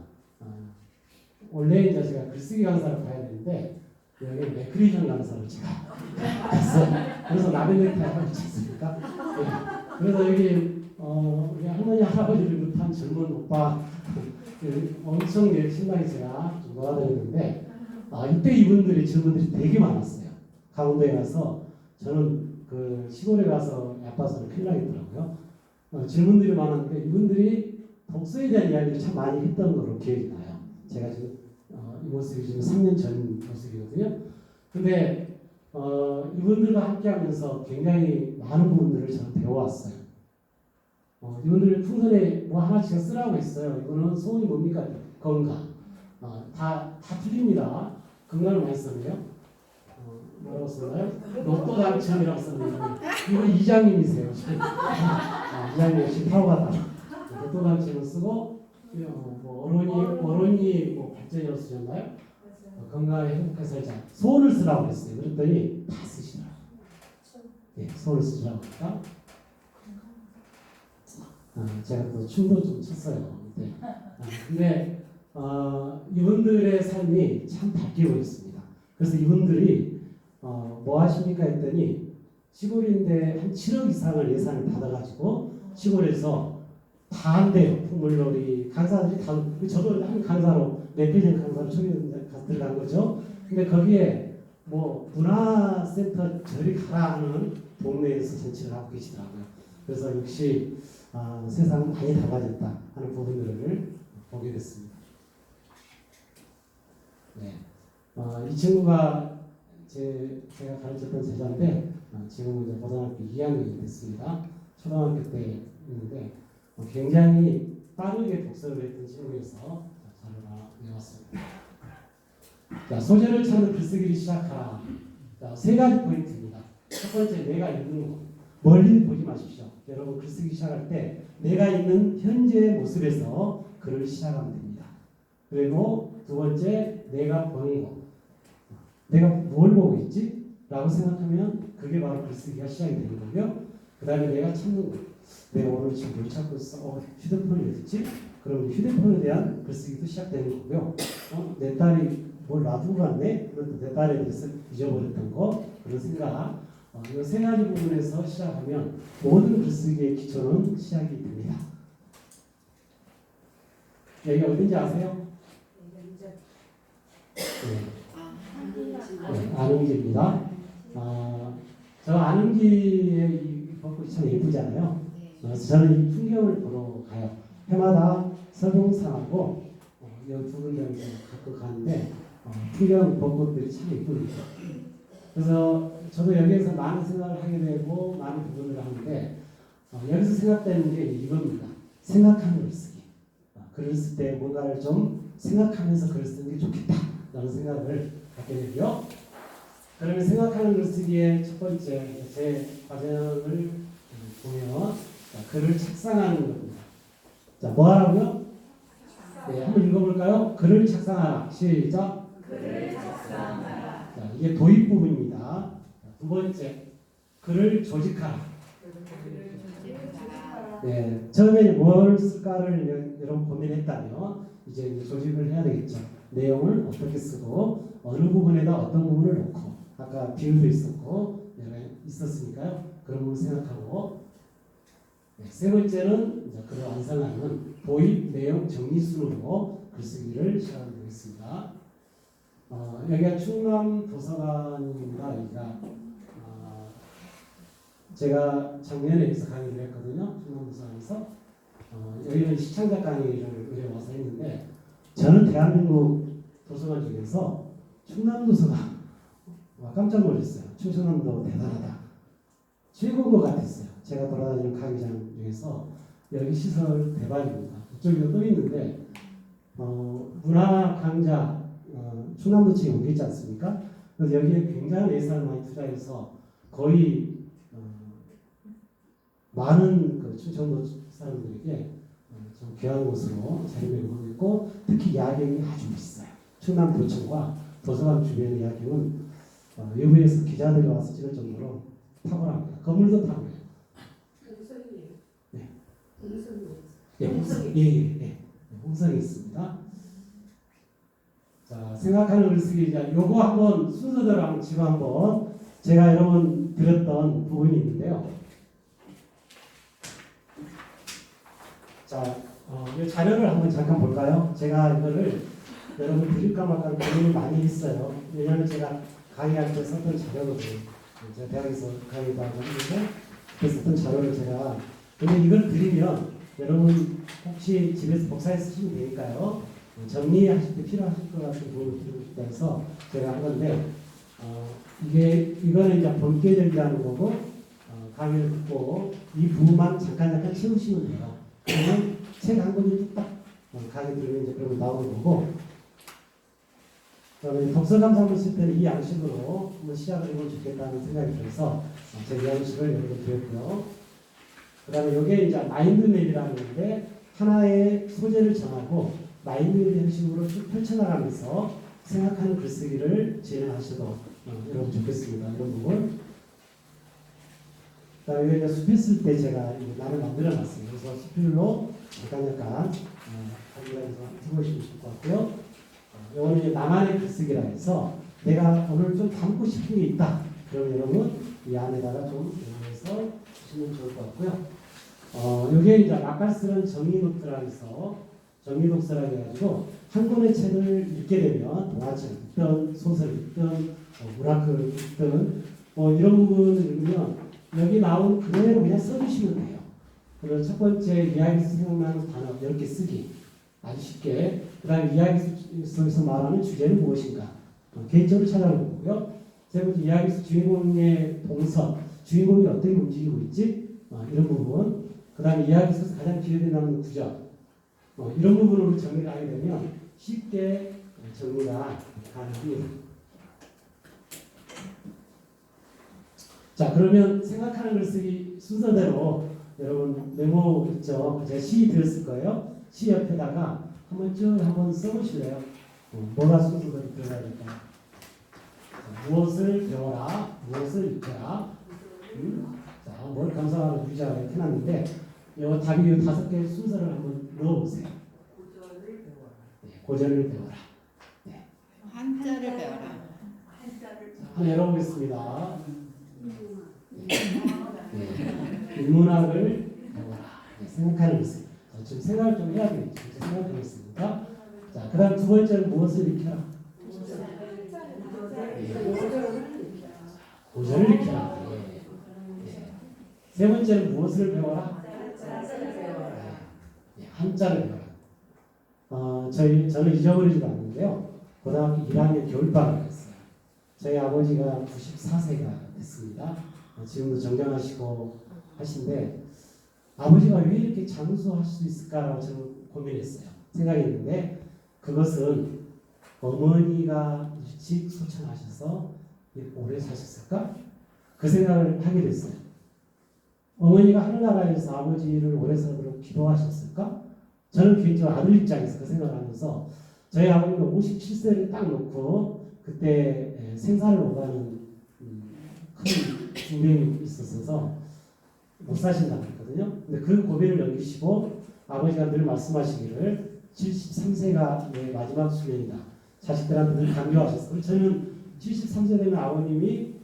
원래 이제 제가 글쓰기 강사를 가야 되는데 여기 레크리에이션 강사를 제가 갔어요. 그래서 라벤 넥타이 하고 있지 않습니까? 예, 그래서 여기 우리 할머니 할아버지를 비롯한 젊은 오빠 엄청 신나게 제가 좀 놀아드렸는데 이때 이분들이 젊은들이 되게 많았어요. 강원도에 가서 저는 그 시골에 가서 아파서 큰일 나겠더라고요. 질문들이 많았는데 이분들이 독서에 대한 이야기를 참 많이 했던 걸로 기억이 나요. 제가 지금 이 모습이 지금 3년 전 모습이거든요. 근데 이분들과 함께하면서 굉장히 많은 부분들을 저는 배워왔어요. 이분들 풍선에 뭐 하나씩 쓰라고 했어요. 이거는 소원이 뭡니까? 건강. 다 틀립니다. 건강을 많이 썼네요. 뭐라고 썼나요? 로또 당첨이라고 썼는데 이거 이장님이세요. 이장님 역시 타고가다. 로또 당첨을 쓰고 뭐 어른이 뭐 발전이라고 쓰셨나요? 건강에 행복하게 살자. 소원을 쓰라고 했어요. 그랬더니 다 쓰시더라고요. 예, 소원을 쓰시라고 하니까 제가 또 춤도 좀 췄어요. 네. 근데 이분들의 삶이 참 밝게 보였습니다. 그래서 이분들이 뭐 하십니까 했더니 시골인데 한 7억 이상을 예산을 받아가지고 시골에서 다 한대요. 풍물놀이 강사들이 다 저도 한 강사로 레페전 강사로 들어간 거죠. 근데 거기에 뭐 문화센터 저리 가라 하는 동네에서 전체를 하고 계시더라고요. 그래서 역시 세상은 많이 달라졌다 하는 부분들을 보게 됐습니다. 네. 이 친구가 제가 가르쳤던 제자인데 지금은 이제 고등학교 2학년이 됐습니다. 초등학교 때 있는데 굉장히 빠르게 독서를 했던 친구여서 잘 외웠습니다. 자, 소재를 찾는 글쓰기를 시작하라. 자, 세 가지 포인트입니다. 첫 번째, 내가 있는 곳. 멀리 보지 마십시오. 여러분 글쓰기 시작할 때 내가 있는 현재의 모습에서 글을 시작하면 됩니다. 그리고 두 번째, 내가 보는 것. 내가 뭘 보고 있지? 라고 생각하면 그게 바로 글쓰기가 시작이 되는 거고요. 그 다음에 내가 찾는 것. 내가 오늘 지금 뭘 찾고 있어? 휴대폰이 어딨지? 그럼 휴대폰에 대한 글쓰기도 시작되는 거고요. 내 딸이 뭘 놔두고 갔네? 그럼 내 딸에 대해서 잊어버렸던 거, 그런 생각. 이 세 가지 부분에서 시작하면 모든 글쓰기의 기초는 시작이 됩니다. 여기가 어딘지 아세요? 네, 안흥지입니다. 저 안흥지의 이 벚꽃이 참 예쁘잖아요. 그래서 저는 이 풍경을 보러 가요. 해마다 서봉산하고 여기 두 군데를 가끔 가는데 풍경 벚꽃들이 참 예쁩니다. 그래서 저도 여기에서 많은 생각을 하게 되고 많은 부분을 하는데 여기서 생각되는 게 이겁니다. 생각하는 글쓰기. 글을 쓸 때 뭔가를 좀 생각하면서 글을 쓰는 게 좋겠다라는 생각을 갖게 되고요. 그러면 생각하는 글쓰기의 첫 번째 제 과정을 보면 글을 착상하는 겁니다. 자, 뭐 하라고요? 네, 한번 읽어볼까요? 글을 착상하라. 시작. 글을 착상하라. 자, 이게 도입 부분입니다. 자, 두 번째, 글을 조직하라. 네, 처음에 뭘 쓸까를 여러분 고민했다면 이제 조직을 해야 되겠죠. 내용을 어떻게 쓰고 어느 부분에다 어떤 부분을 놓고 아까 비유도 있었고 있었으니까요. 그런 부분 생각하고 네, 세 번째는 이제 글을 완성하는 도입, 내용, 정리 순으로 글쓰기를 시작하면 되겠습니다. 여기가 충남 도서관입니다. 여기가 제가 작년에 여기서 강의를 했거든요. 충남 도서관에서 여기는 시청자 강의를 의뢰 와서 했는데 저는 대한민국 도서관 중에서 충남 도서관 깜짝 놀랐어요. 충청남도 대단하다. 최고인 것 같았어요. 제가 돌아다니는 강의장 중에서 여기 시설 대박입니다. 이쪽에도 또 있는데 문화 강좌 충남도청에 오고 있지 않습니까? 그래서 여기에 굉장한 예산을 많이 투자해서 거의 많은 그 충청도 사람들에게 좀 귀한 곳으로 자리매김하고 있고 특히 야경이 아주 비싸요. 충남도청과 도서관 주변의 야경은 외부에서 기자들이 와서 찍을 정도로 탁월합니다. 건물도 탁월해요. 네. 홍성이 있습니다. 자, 생각하는 글쓰기 이제 요거 한번 순서대로 한번 지금 한번 제가 여러분 드렸던 부분이 있는데요. 자, 이 자료를 한번 잠깐 볼까요? 제가 이거를 여러분 드릴까 말까 고민을 많이 했어요. 왜냐하면 제가 강의할 때 썼던 자료거든요. 제가 대학에서 강의도 하고 있는데 그때 썼던 자료를 제가 근데 이걸 드리면 여러분 혹시 집에서 복사해 쓰시면 되니까요. 정리하실 때 필요하실 것 같은 부분을 드리고 싶다 해서 제가 한 건데 이거는 이제 본격적이라는 거고 강의를 듣고 이 부분만 잠깐 채우시면 돼요. 그러면 책 한 권이 뚝딱 강의 들으면 이제 그러면 나오는 거고 그다음에 독서 감상을 쓸 때는 이 양식으로 한번 시작을 해보면 좋겠다는 생각이 들어서 제 양식을 여러분 드렸고요. 그 다음에 이게 이제 마인드맵이라는 건데 하나의 소재를 정하고 마인드맵 형식으로 쭉 펼쳐나가면서 생각하는 글쓰기를 진행하셔도 여러분 좋겠습니다. 이런 부분. 그 다음에 이제 숲했을 때 제가 나를 만들어 놨어요. 그래서 숲필로 약간 한국에서 해보시고 싶을 것 같고요. 이거는 이제 나만의 글쓰기라 해서 내가 오늘 좀 담고 싶은 게 있다. 그럼 여러분 이 안에다가 좀 넣어서 주시면 좋을 것 같고요. 여기에 이제 막갈스런 정리독서라 해서 정리독서라 해가지고 한 권의 책을 읽게 되면 동화책 읽든 소설 읽든 문학을 읽든 이런 부분을 읽으면 여기 나온 그대로 그냥 써주시면 돼요. 그래서 첫 번째 이야기에서 생각나는 단어 10개 쓰기 아주 쉽게 그 다음에 이야기 속에서 말하는 주제는 무엇인가 개인적으로 찾아보는 거고요. 세 번째 이야기 속 주인공의 동선 주인공이 어떻게 움직이고 있지 이런 부분 그 다음에 이야기 속에서 가장 기억에 남는 구절 이런 부분으로 정리를 하게 되면 쉽게 정리가 가능합니다. 자 그러면 생각하는 글쓰기 순서대로 여러분 메모 있죠? 제가 시 드렸을 거예요. 시 옆에다가 한번 쭉 한번 써보실래요? 뭐가 순서대로 들어가야 될까? 무엇을 배워라, 무엇을 익혀라. 자, 뭘 감상하는 유자가 이렇게 해놨는데 이 답이 이 5개의 순서를 한번 넣어보세요. 고전을 배워라. 네. 한자를 배워라. 한번 열어보겠습니다. 인문학을 배워라. 네, 생각하는 것을 지금 생각을 좀 해야 되겠죠. 생각하고 있습니다. 자, 그 다음 두 번째는 무엇을 익혀라? 고전을 익혀라. 네. 세 번째는 무엇을 배워라? 네, 한자를 배워라. 저는 잊어버리지도 않는데요. 고등학교 1학년 겨울방학을 했어요. 저희 아버지가 94세가 됐습니다. 지금도 정정하시고 하신데 아버지가 왜 이렇게 장수할 수 있을까라고 저는 고민했어요. 생각했는데 그것은 어머니가 일찍 소천하셔서 오래 사셨을까? 그 생각을 하게 됐어요. 어머니가 하늘나라에서 아버지를 오래 살도록 기도하셨을까? 저는 개인적으로 아들 입장에서 그 생각을 하면서 저희 아버지가 57세를 딱 놓고 그때 생사를 오가는 큰 중병이 있었어서 못 사신다고 했거든요. 근데 그 고비를 넘기시고 아버지가 늘 말씀하시기를 73세가 내 마지막 수명이다. 자식들한테 늘 강조하셨어요. 저는 73세 되면 아버님이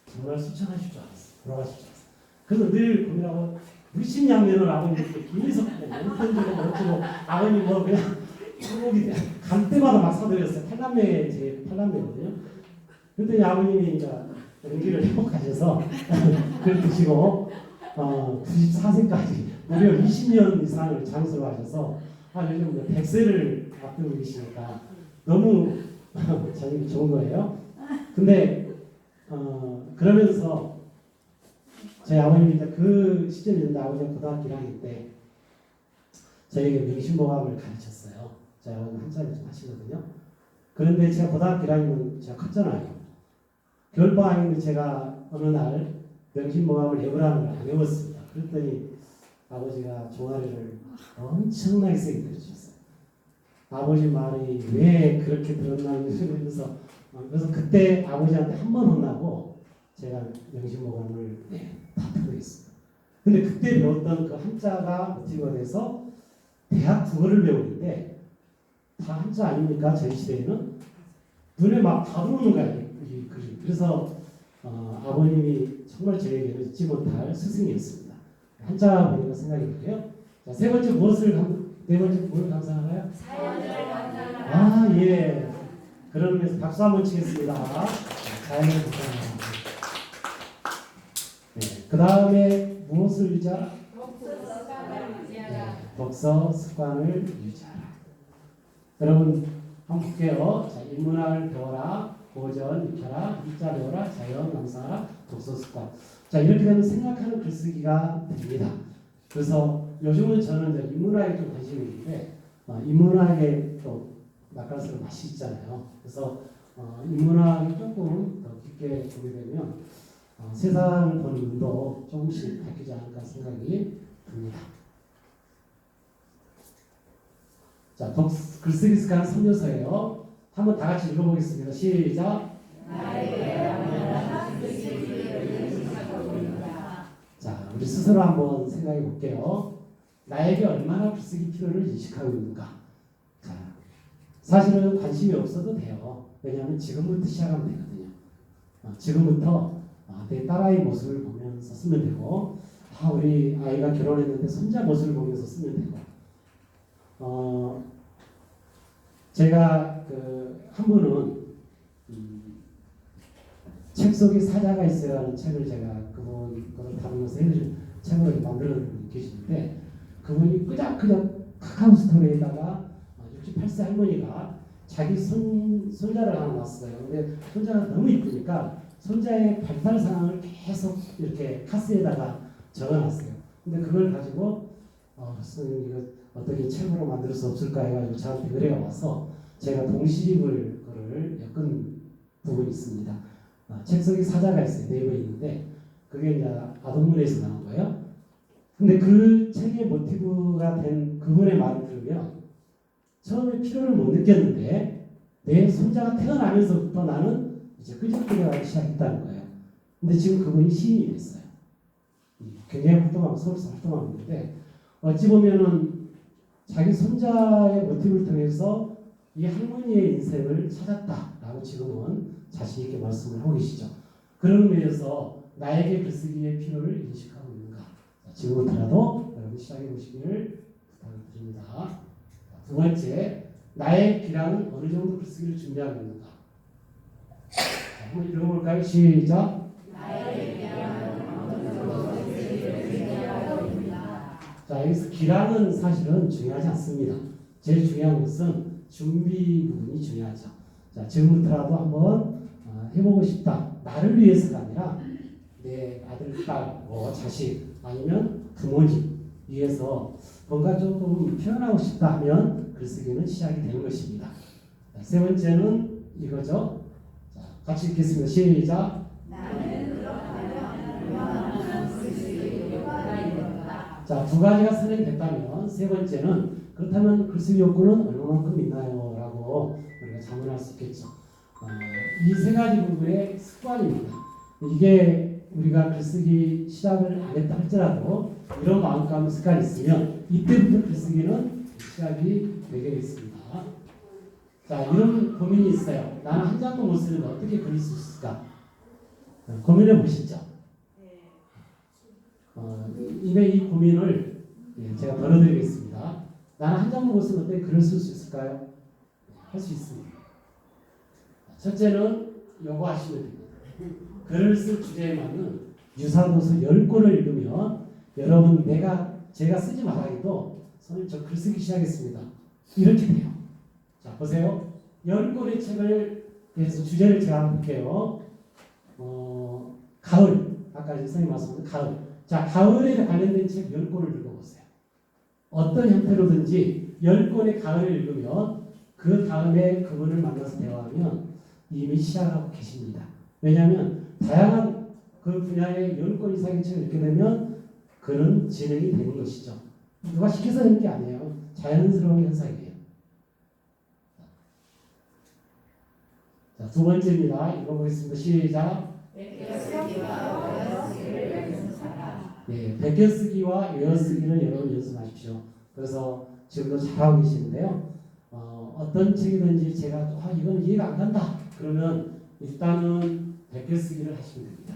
정말 수천하실 줄 알았어요. 돌아가실 줄 알았어요. 그래서 늘 고민하고 물심양면을 아버님께 김희석 못 던지고 못 주고 아버님 뭐 그냥 소고기 간 때마다 막 사드렸어요. 제 8남매거든요. 그랬더니 아버님이 이제 연기를 회복하셔서 그걸 드시고 94세까지 무려 20년 이상을 장수를 하셔서 요즘 100세를 앞두고 계시니까 너무 자기가 좋은 거예요. 근데 그러면서 저희 아버님이 이제 그 시점이었는데 아버지가 고등학교 1학년 때 저에게 명심보감을 가르쳤어요. 저희 아버님 한자를 좀 하시거든요. 그런데 제가 고등학교 1학년은 제가 컸잖아요. 겨울방학인데 제가 어느 날 명심보감을 외우라는 걸 안 외웠습니다. 그랬더니 아버지가 종아리를 엄청나게 세게 때려주셨어요. 아버지 말이 왜 그렇게 들었나 싶으면서 그래서 그때 아버지한테 한 번 혼나고 제가 명심보감을 다 풀어냈습니다. 근데 그때 배웠던 그 한자가 모티브가 돼서 대학 국어를 배우는데 다 한자 아닙니까? 저희 시대에는 눈에 막 다 들어오는 거야 이 글이. 그래서 아버님이 정말 저에게는 잊지 못할 스승이었습니다. 한자 보니까 생각이 나고요. 자, 세 번째 네 번째 뭘 감상하나요? 자연을 감상하라. 아, 예. 그런 의미에서 박수 한번 치겠습니다. 자연을 감상하라. 네. 그 다음에 무엇을 유지하라? 독서 습관을 유지하라. 여러분 한번 볼게요. 자, 인문학을 배워라. 고전 익혀라. 일자 배워라. 자연 감상하라. 독서 습관. 자, 이렇게 되면 생각하는 글쓰기가 됩니다. 그래서 요즘은 저는 이제 인문학에 좀 관심이 있는데 인문학에 또 낙관수를 맛이 있잖아요. 그래서 인문학이 조금 더 깊게 보게 되면 세상을 보는 눈도 조금씩 바뀌지 않을까 생각이 듭니다. 자, 글쓰기 습관 3요소예요. 한번 다 같이 읽어보겠습니다. 시작. 자, 우리 스스로 한번 생각해 볼게요. 나에게 얼마나 글쓰기 필요를 인식하고 있는가. 자, 사실은 관심이 없어도 돼요. 왜냐하면 지금부터 시작하면 되거든요. 지금부터 내 딸아이 모습을 보면서 쓰면 되고, 우리 아이가 결혼했는데 손자 모습을 보면서 쓰면 되고, 제가 한 분은 책 속에 사자가 있어야 하는 책을 제가 그걸 다루면서 해드린 책으로 만들어 계시는데, 그분이 끄적끄적 카카오 스토리에다가 68세 할머니가 자기 손자를 하나 낳았어요. 근데 손자가 너무 이쁘니까 손자의 발달 상황을 계속 이렇게 카스에다가 적어놨어요. 근데 그걸 가지고 선생님 이거 어떻게 책으로 만들 수 없을까 해가지고 저한테 의뢰가 와서 제가 동시집을 그걸 엮은 부분이 있습니다. 책 속에 사자가 있어요. 네이버에 있는데 그게 이제 아동문에서 나온 거예요. 근데 그 책의 모티브가 된 그분의 말을 들으면 처음에 필요를 못 느꼈는데 내 손자가 태어나면서부터 나는 이제 끄적거려하기 시작했다는 거예요. 근데 지금 그분이 시인이 됐어요. 굉장히 활동하고 서울에서 활동하고 있는데 어찌 보면은 자기 손자의 모티브를 통해서 이 할머니의 인생을 찾았다라고 지금은 자신 있게 말씀을 하고 계시죠. 그런 의미에서 나에게 글쓰기의 필요를 인식하고 있는가. 지금부터라도 여러분 시작해 보시기를 부탁드립니다. 두 번째, 나의 기량은 어느 정도 글쓰기를 준비하고 있는가. 한번 읽어볼까요? 시작. 나의 기량은 어느 정도 글쓰기를 준비하고 있는가. 자, 여기서 기량은 사실은 중요하지 않습니다. 제일 중요한 것은 준비 부분이 중요하죠. 자, 지금부터라도 한번 해보고 싶다. 나를 위해서가 아니라 내 아들, 딸, 자식 아니면 부모님 위해서 뭔가 조금 표현하고 싶다 하면 글쓰기는 시작이 되는 것입니다. 자, 세 번째는 이거죠. 자, 같이 읽겠습니다. 시작. 나는 그렇다면 얼마나 글쓰기 욕구가 있는가. 자, 두 가지가 선행됐다면 세 번째는 그렇다면 글쓰기 욕구는 얼마만큼 있나요? 라고 우리가 자문할 수 있겠죠. 이 세 가지 부분의 습관입니다. 이게 우리가 글쓰기 시작을 안 했다 할지라도 이런 마음가짐 습관이 있으면 이때부터 글쓰기는 시작이 되게 있습니다. 자, 이런 고민이 있어요. 나는 한 장도 못 쓰는데 어떻게 그릴 수 있을까? 고민해 보시죠. 이내 이 고민을 제가 덜어드리겠습니다. 나는 한 장도 못 쓰는데 글을 쓸 수 있을까요? 할 수 있습니다. 첫째는 요거 하시면 됩니다. 글을 쓸 주제에 맞는 유사도서 10권을 읽으면 여러분 제가 쓰지 말아도 선생님 저 글쓰기 시작했습니다. 이렇게 돼요. 자, 보세요. 10권의 책을 그래서 주제를 제가 한번 볼게요. 가을. 아까 선생님 말씀하신 가을. 자, 가을에 관련된 책 10권을 읽어보세요. 어떤 형태로든지 10권의 가을을 읽으면 그 다음에 그분을 만나서 대화하면 이미 시작하고 계십니다. 왜냐하면 다양한 그 분야의 10권 이상의 책을 읽게 되면 그런 진행이 되는 것이죠. 누가 시켜서 하는 게 아니에요. 자연스러운 현상이에요. 자, 두 번째입니다. 읽어보겠습니다. 시작. 네, 베껴쓰기와 외워쓰기를 여러분 연습하십시오. 그래서 지금도 잘하고 계시는데요. 어떤 책이든지 제가 이건 이해가 안 간다 그러면 일단은 베껴 쓰기를 하시면 됩니다.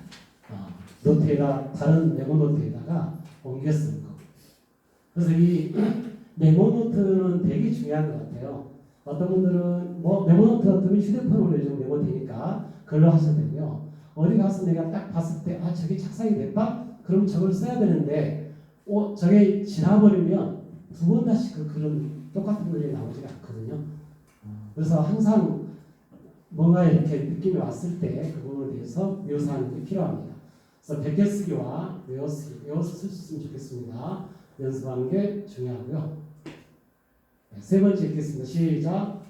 노트에다 다른 메모 노트에다가 옮겨 쓰는 거. 그래서 이 메모 노트는 되게 중요한 것 같아요. 어떤 분들은 뭐 메모 노트 같은 건 휴대폰으로 요즘 메모 되니까 그걸로 하셔도 되고요. 어디 가서 내가 딱 봤을 때 저게 착상이 됐다? 그럼 저걸 써야 되는데 저게 지나버리면 두 번 다시 그런 똑같은 글이 나오지가 않거든요. 그래서 항상 뭔가 이렇게 느낌이 왔을 때 그 부분에 대해서 묘사하는 게 필요합니다. 그래서 베껴쓰기와 외워쓰기, 외워서 쓸 수 있으면 좋겠습니다. 연습하는 게 중요하고요. 네, 세 번째 읽겠습니다. 시작.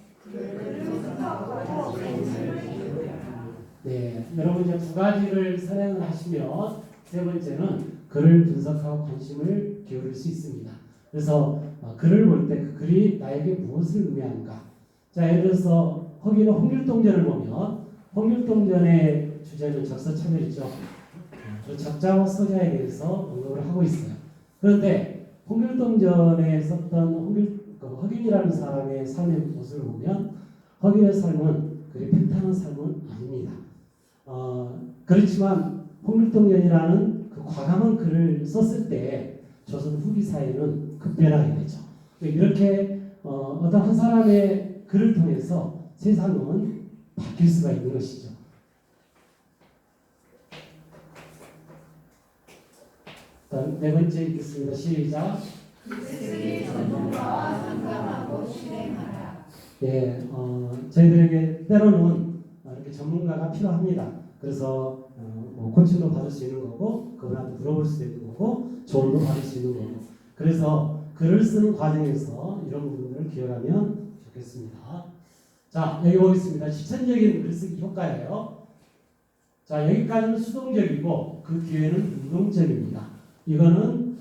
네, 여러분 이제 두 가지를 선행을 하시면 세 번째는 글을 분석하고 관심을 기울일 수 있습니다. 그래서 글을 볼 때 그 글이 나에게 무엇을 의미하는가. 자, 예를 들어서 거기는 홍길동전을 보면 홍길동전의 주제는 적서차별이죠. 그 적자와 서자에 대해서 언급을 하고 있어요. 그런데 홍길동전에 썼던 허균이라는 사람의 삶의 모습을 보면 허균의 삶은 그리 평탄한 삶은 아닙니다. 그렇지만 홍길동전이라는 그 과감한 글을 썼을 때 조선 후기 사회는 급변하게 되죠. 이렇게 어떤 한 사람의 글을 통해서 세상은 바뀔 수가 있는 것이죠. 다음 네 번째 읽겠습니다. 시작. 글쓰기 전문가와 상담하고 실행하라. 네, 저희들에게 때로는 이렇게 전문가가 필요합니다. 그래서 뭐 코칭도 받을 수 있는 거고, 그분한테 물어볼 수도 있는 거고, 조언도 받을 수 있는 거고. 그래서 글을 쓰는 과정에서 이런 부분들을 기억하면 좋겠습니다. 자, 여기 보겠습니다. 실천적인 글쓰기 효과예요. 자, 여기까지는 수동적이고 그 뒤에는 능동적입니다. 이거는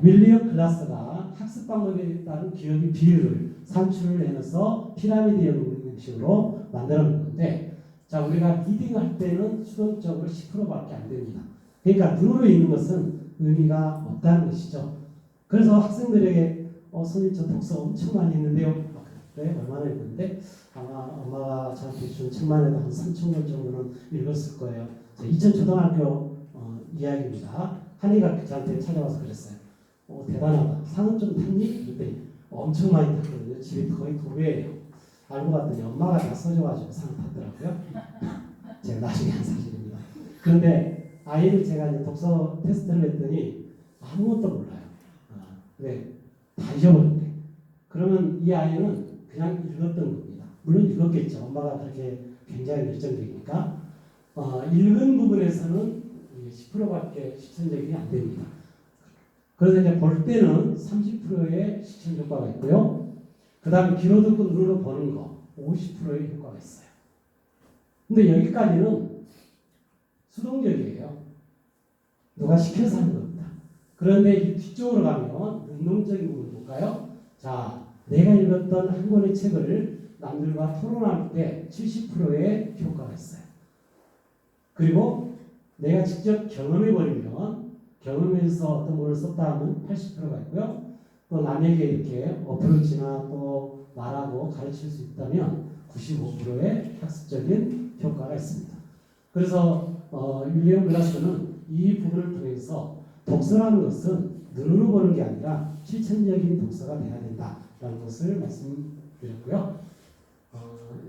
윌리엄 글라스가 학습 방법에 따른 기억의 비율을 산출을 해서 피라미드 형식으로 만들어 놓은 건데, 자, 우리가 리딩할 때는 수동적으로 10%밖에 안 됩니다. 그러니까 눈으로 읽는 것은 의미가 없다는 것이죠. 그래서 학생들에게 선생님 저 독서 엄청 많이 했는데요. 그래? 얼마나 읽었는데? 아마 엄마가 저한테 준 책만해도 한 3,000권 정도는 읽었을 거예요. 2000 초등학교 이야기입니다. 한이가 저한테 찾아와서 그랬어요. 대단하다. 상은 좀 탔니? 그랬더니 엄청 많이 탔거든요. 집이 거의 2배예요. 알고 봤더니 엄마가 다 써줘가지고 상 탔더라고요. 제가 나중에 한 사실입니다. 그런데 아이를 제가 이제 독서 테스트를 했더니 아무것도 몰라요. 왜? 다 잊어버렸대. 그러면 이 아이는 그냥 읽었던 겁니다. 물론 읽었겠죠. 엄마가 그렇게 굉장히 열정적이니까. 읽은 부분에서는 10%밖에 실천적이 안 됩니다. 그래서 이제 볼 때는 30%의 실천 효과가 있고요. 그 다음에 귀로 듣고 눈으로 보는 거 50%의 효과가 있어요. 근데 여기까지는 수동적이에요. 누가 시켜서 하는 겁니다. 그런데 이 뒤쪽으로 가면 능동적인 부분 볼까요? 자, 내가 읽었던 한 권의 책을 남들과 토론할 때 70%의 효과가 있어요. 그리고 내가 직접 경험해버리면 경험해서 어떤 걸 썼다 하면 80%가 있고요. 또 남에게 이렇게 어프로치나 또 말하고 가르칠 수 있다면 95%의 학습적인 효과가 있습니다. 그래서 윌리엄 글라스는 이 부분을 통해서 독서라는 것은 눈으로 보는 게 아니라 실천적인 독서가 돼야 된다라는 것을 말씀드렸고요.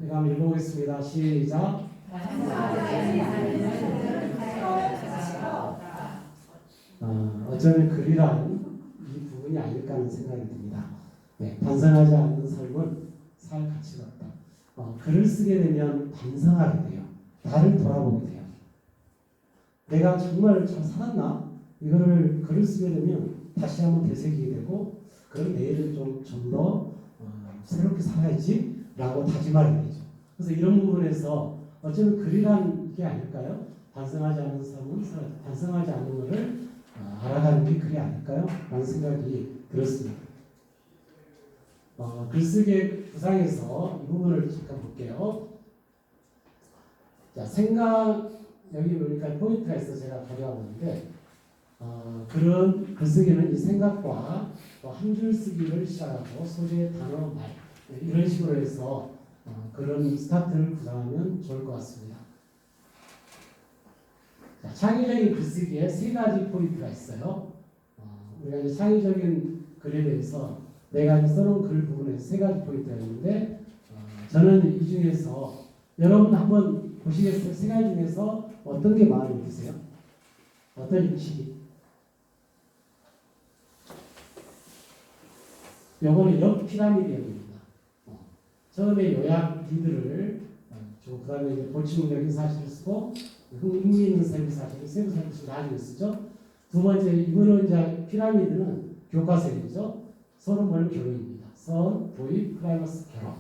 제가 한번 읽어보겠습니다. 시작. 어쩌면 글이란 이 부분이 아닐까 하는 생각이 듭니다. 네, 반성하지 않는 삶은 살 가치가 없다. 글을 쓰게 되면 반성하게 돼요. 나를 돌아보게 돼요. 내가 정말 잘 살았나? 이거를 글을 쓰게 되면 다시 한번 되새기게 되고, 그럼 내일은 좀 더 새롭게 살아야지 라고 다짐하게 되죠. 그래서 이런 부분에서 어쩌면 글이란 게 아닐까요? 반성하지 않는 삶은 반성하지 않는 것을 알아가는 게 글이 아닐까요? 라는 생각이 들었습니다. 글쓰기의 구상에서 이 부분을 잠깐 볼게요. 자, 생각, 여기 보니까 포인트가 있어서 제가 가져와 보는데, 그런 글쓰기는 이 생각과 또 한 줄 쓰기를 시작하고 소재, 단어, 말 이런 식으로 해서 그런 스타트를 구상하면 좋을 것 같습니다. 자, 창의적인 글쓰기에 세 가지 포인트가 있어요. 우리가 이제 창의적인 글에 대해서 내가 써놓은 글 부분에 세 가지 포인트가 있는데 저는 이 중에서 여러분 한번 보시겠어요? 세 가지 중에서 어떤 게 마음에 드세요? 어떤 인식이? 요거는 역 피라미드형입니다. 처음에 요약 리드를 주고 그 다음에 이제 볼침력인 사실을 쓰고 흥미 있는 세부 사실, 세부 사실을 나중에 쓰죠. 두 번째 이거는 이제 피라미드는 교과서이죠. 선은 뭐는 결론입니다. 선, 도입, 클라이막스, 결론.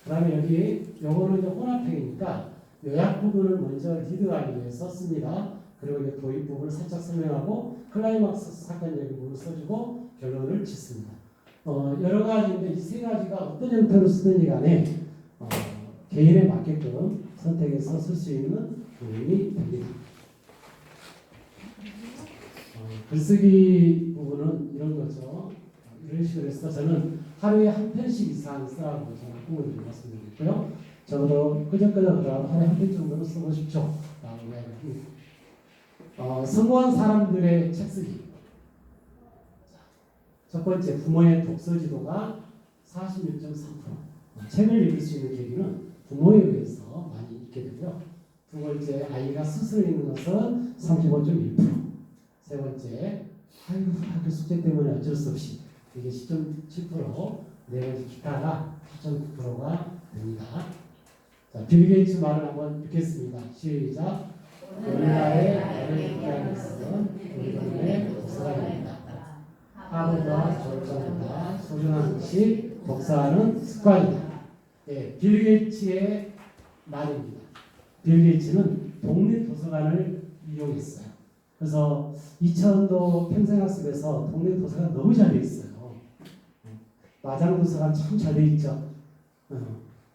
그 다음에 여기 요거는 이제 혼합형이니까 요약 부분을 먼저 리드하기 위해서 씁니다. 그리고 이제 도입 부분을 살짝 설명하고 클라이막스 사건적인 부분을 써주고 결론을 짓습니다. 여러 가지인데 이 세 가지가 어떤 형태로 쓰든지 간에 개인에 맞게끔 선택해서 쓸 수 있는 부분이 됩니다. 글쓰기 부분은 이런 거죠. 이런 식으로 해서 저는 하루에 한 편씩 이상 쓰라고 저는 꿈을 말씀드리고요. 적어도 끄적끄적 하더라도 하루에 한 편 정도는 쓰고 싶죠. 라고 이야기합니다. 성공한 사람들의 책 쓰기. 첫 번째, 부모의 독서 지도가 46.3%. 책을 읽을 수 있는 계기는 부모에 의해서 많이 읽게 되고요. 두 번째, 아이가 스스로 읽는 것은 35.1%. 세 번째, 학교 숙제 때문에 어쩔 수 없이 이게 10.7%. 네 번째, 기타가 10.9%가 됩니다. 자, 빌 게이츠 말을 한번 읽겠습니다. 시작. 오늘날의 나를 얘기하는 것은 우리 동네 독서관입니다. 하버드와 졸업자보다 소중한 것이 독서하는 습관이다. 예, 빌 게이츠의 말입니다. 빌 게이츠는 동네 도서관을 이용했어요. 그래서 2000도 평생학습에서 동네 도서관 너무 잘 돼 있어요. 마장 도서관 참 잘 돼 있죠.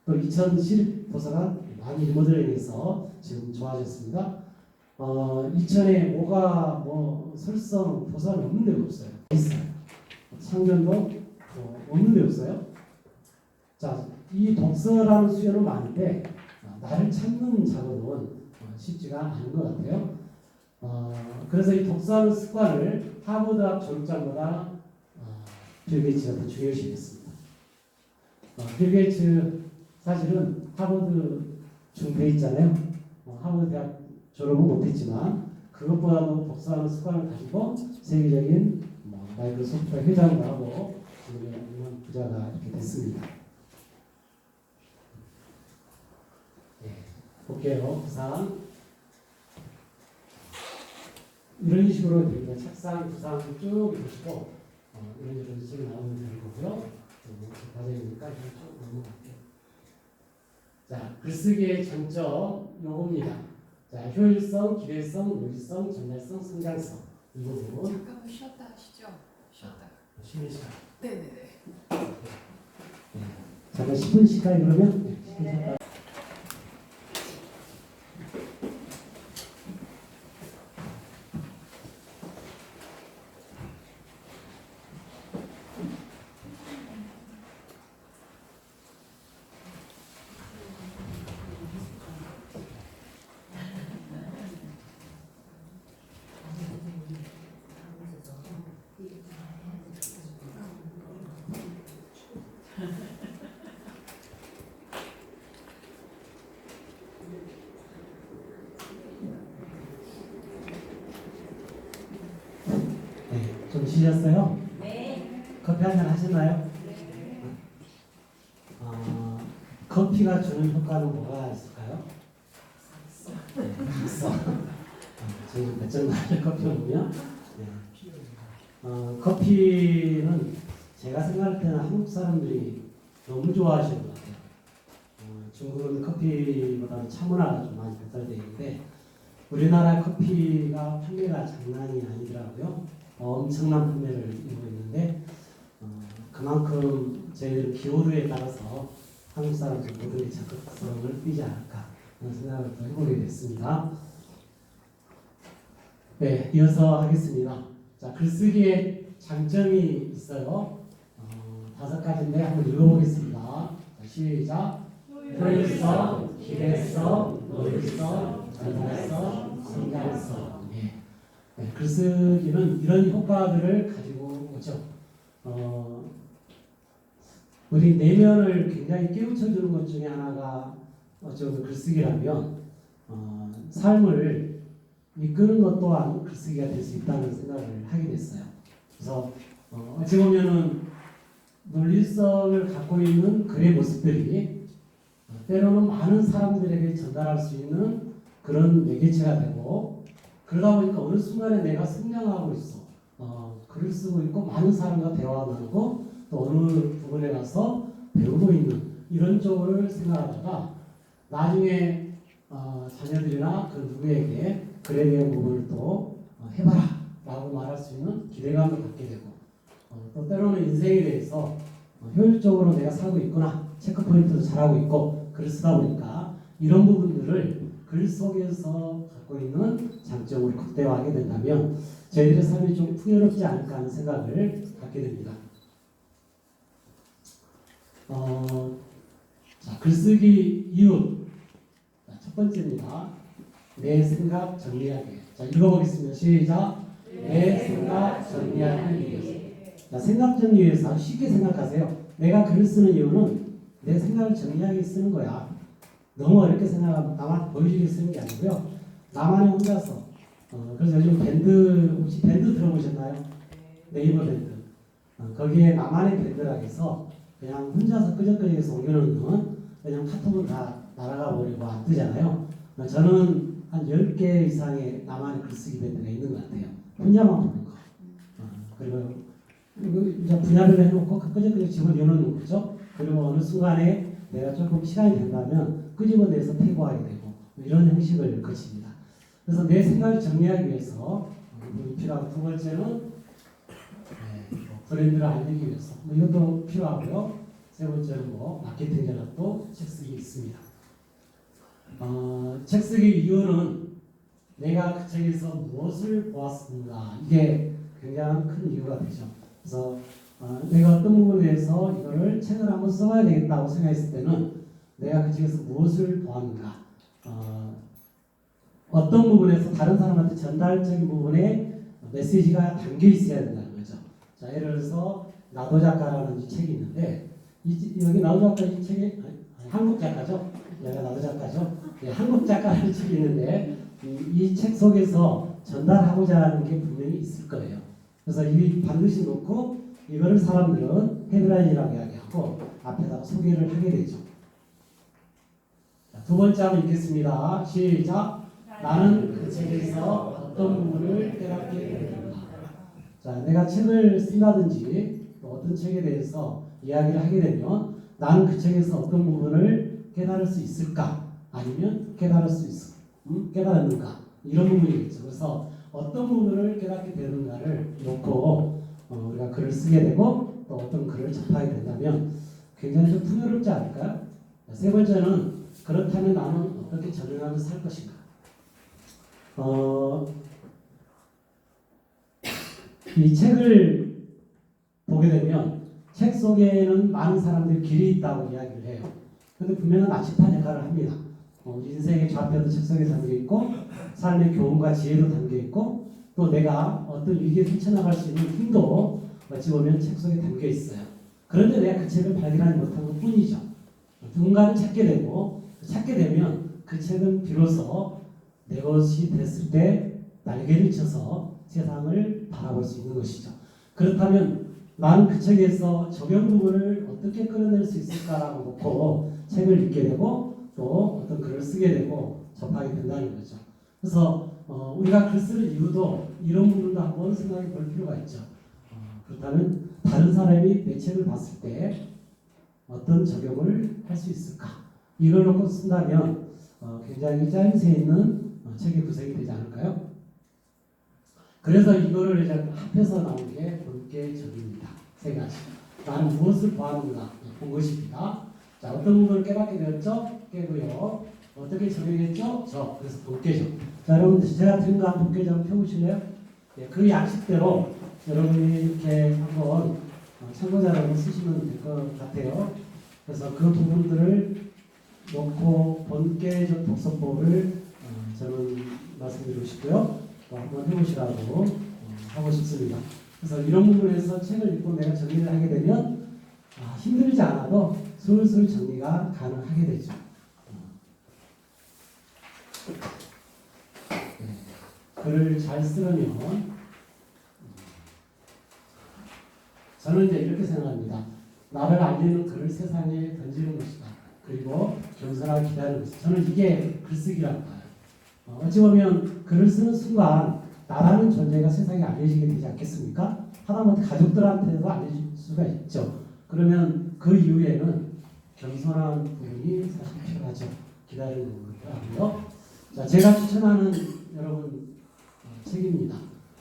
또 2000 시립 도서관 많이 리모델링해서 지금 좋아졌습니다. 이천에 뭐가 설성 도서관 없는 데가 없어요. 있어요. 창전도 없는 데 없어요. 자, 이 독서라는 수요는 많은데 나를 찾는 작업은 쉽지가 않은 것 같아요. 그래서 이 독서하는 습관을 하버드 앞 졸업장보다 빌 게이츠가 더 중요시 했습니다. 빌 게이츠 사실은 하버드 중대 있잖아요. 하버드 대학 졸업은 못했지만 그것보다도 독서하는 습관을 가지고 세계적인 마이크로소프트 회장도 하고 지금 부자가 이렇게 됐습니다. 네, 볼게요. 부상 이런 식으로 됩니다. 책상, 부상 쭉 보시고 이런 식으로 지금 나오면 되는 거고요. 과정이니까 쭉 넘어갈게요. 자, 글쓰기의 장점 요겁니다. 자, 효율성, 기대성, 노지성, 전달성, 성장성 이 부분. 잠깐만 쉬었다 하시죠. 쉬었다. 쉬는 시간. 네네네. 네. 잠깐 10분 쉴까요 그러면? 네, 10분 쉴까요? 좀 쉬셨어요? 네. 커피 한잔 하셨나요? 커피가 주는 효과는 뭐가 있을까요? 각성. 저희 몇점 나를 커피 먹으면 커피는 제가 생각할 때는 한국 사람들이 너무 좋아하시는 것 같아요. 중국은 커피보다는 차문화가 좀 많이 발달되어 있는데 우리나라 커피가 판매가 장난이 아니더라고요. 엄청난 판매를 이루고 있는데 그만큼 저희들 기호도에 따라서 한국 사람들 모두의 적극성을 띠지 않을까 그런 생각을 또 해보게 됐습니다. 네, 이어서 하겠습니다. 자, 글쓰기에 장점이 있어요. 5가지인데 한번 읽어보겠습니다. 자, 시작. 효율성, 기대성, 논리성, 전달성, 성장성. 네. 네, 글쓰기는 이런 효과들을 가지고 오죠. 우리 내면을 굉장히 깨우쳐주는 것 중에 하나가 어쩌면 글쓰기라면 삶을 이끄는 것 또한 글쓰기가 될 수 있다는 생각을 하게 됐어요. 그래서 어찌 보면은 논리성을 갖고 있는 글의 모습들이 때로는 많은 사람들에게 전달할 수 있는 그런 매개체가 되고, 그러다 보니까 어느 순간에 내가 성장하고 있어. 글을 쓰고 있고 많은 사람과 대화가 나누고 또 어느 부분에 가서 배우고 있는 이런 쪽을 생각하다가 나중에 자녀들이나 그 누구에게 글에 대한 부분을 또 해봐라 라고 말할 수 있는 기대감을 갖게 되고, 또 때로는 인생에 대해서 효율적으로 내가 살고 있구나, 체크포인트도 잘하고 있고 글을 쓰다 보니까 이런 부분들을 글 속에서 갖고 있는 장점을 극대화하게 된다면 저희들의 삶이 좀 풍요롭지 않을까 하는 생각을 갖게 됩니다. 자, 글쓰기 이유 첫 번째입니다. 내 생각 정리하기. 자, 읽어보겠습니다. 시작. 내 생각 정리하기 위해서. 자, 생각 정리 위해서 아주 쉽게 생각하세요. 내가 글을 쓰는 이유는 내 생각을 정리하기 위해 쓰는 거야. 너무 어렵게 생각하면 나만 보여주기 쓰는 게 아니고요. 나만의 혼자서. 그래서 요즘 밴드, 혹시 밴드 들어보셨나요? 네이버 밴드. 거기에 나만의 밴드라 해서 그냥 혼자서 끄적거리면서 올려놓는 그냥 카톡은 다 날아가 버리고 안 뜨잖아요. 저는 한 10개 이상의 나만의 글쓰기 밴드가 있는 것 같아요. 혼자만 보는 거. 그리고 이제 분야별로 해놓고 끄적끄적 집어넣는 거죠. 그리고 어느 순간에 내가 조금 시간이 된다면 끄집어내서 태고하게 되고 이런 형식을 거칩니다. 그래서 내 생각을 정리하기 위해서 부분이 필요하고, 두 번째는 브랜드를 알리기 위해서 이것도 필요하고요. 세 번째는 마케팅 전략도 책 쓰기 있습니다. 책 쓰기 이유는 내가 그 책에서 무엇을 보았습니다. 이게 굉장히 큰 이유가 되죠. 그래서 내가 어떤 부분에 대해서 이거를 책을 한번 써봐야 되겠다고 생각했을 때는 내가 그 책에서 무엇을 보았는가, 어떤 부분에서 다른 사람한테 전달적인 부분에 메시지가 담겨 있어야 된다는 거죠. 자, 예를 들어서 나도 작가라는 책이 있는데 여기 나도 작가 이 책에 한국 작가죠. 내가 나도 작가죠. 네, 한국 작가라는 책이 있는데 이 책 속에서 전달하고자 하는 게 분명히 있을 거예요. 그래서 이 반드시 놓고 이거를 사람들은 헤드라인이라고 이야기하고 앞에다가 소개를 하게 되죠. 자, 두 번째 한번 읽겠습니다. 시작. 나는 그 책에서 어떤 부분을 깨닫게 됩니다. 자, 내가 책을 쓴다든지 또 어떤 책에 대해서 이야기를 하게 되면 나는 그 책에서 어떤 부분을 깨달을 수 있을까? 아니면 깨달을 수 깨달았는가? 이런 부분이겠죠. 그래서 어떤 부분을 깨닫게 되는가를 놓고 우리가 글을 쓰게 되고 또 어떤 글을 접하게 된다면 굉장히 좀 풍요롭지 않을까요? 세 번째는 그렇다면 나는 어떻게 적응하면서 살 것인가? 이 책을 보게 되면 책 속에는 많은 사람들이 길이 있다고 이야기를 해요. 그런데 분명한 나침반 역할을 합니다. 인생의 좌표도 책 속에 담겨 있고 삶의 교훈과 지혜도 담겨 있고 또 내가 어떤 위기에 헤쳐나갈 수 있는 힘도 어찌 보면 책 속에 담겨 있어요. 그런데 내가 그 책을 발견하지 못한 것 뿐이죠. 누군가는 찾게 되고 찾게 되면 그 책은 비로소 내 것이 됐을 때 날개를 쳐서 세상을 바라볼 수 있는 것이죠. 그렇다면 나는 그 책에서 적용 부분을 어떻게 끌어낼 수 있을까라고 놓고 책을 읽게 되고 또 어떤 글을 쓰게 되고 접하게 된다는 거죠. 그래서 우리가 글 쓰는 이유도 이런 부분도 한번 생각해 볼 필요가 있죠. 그렇다면 다른 사람이 내 책을 봤을 때 어떤 적용을 할 수 있을까? 이걸 놓고 쓴다면 굉장히 짜임새 있는 책의 구성이 되지 않을까요? 그래서 이거를 이제 합해서 나온 게 본계적입니다. 세 가지. 나는 무엇을 보았는가 본 것입니다. 자, 어떤 부분을 깨닫게 되었죠? 깨고요. 어떻게 적용했죠? 저. 그래서 본계죠. 자, 여러분 제가 드린 거 한번 본계죠. 한번 펴보실래요? 예, 그 양식대로 여러분이 이렇게 한번 참고자료로 쓰시면 될 것 같아요. 그래서 그 부분들을 놓고 본계적 독서법을 저는 말씀드리고 싶고요. 한번 해보시라고 하고 싶습니다. 그래서 이런 부분에서 책을 읽고 내가 정리를 하게 되면 힘들지 않아도 슬슬 정리가 가능하게 되죠. 글을 잘 쓰려면 저는 이제 이렇게 생각합니다. 나를 알리는 글을 세상에 던지는 것이다. 그리고 겸손하게 기다리는 것이다. 저는 이게 글쓰기라고 봐요. 어찌 보면 글을 쓰는 순간 나라는 존재가 세상에 알려지게 되지 않겠습니까? 하다못해 가족들한테도 알려질 수가 있죠. 그러면 그 이후에는 겸손한 부분이 사실 필요하죠. 기다리는 거고요. 자, 제가 추천하는 여러분 책입니다.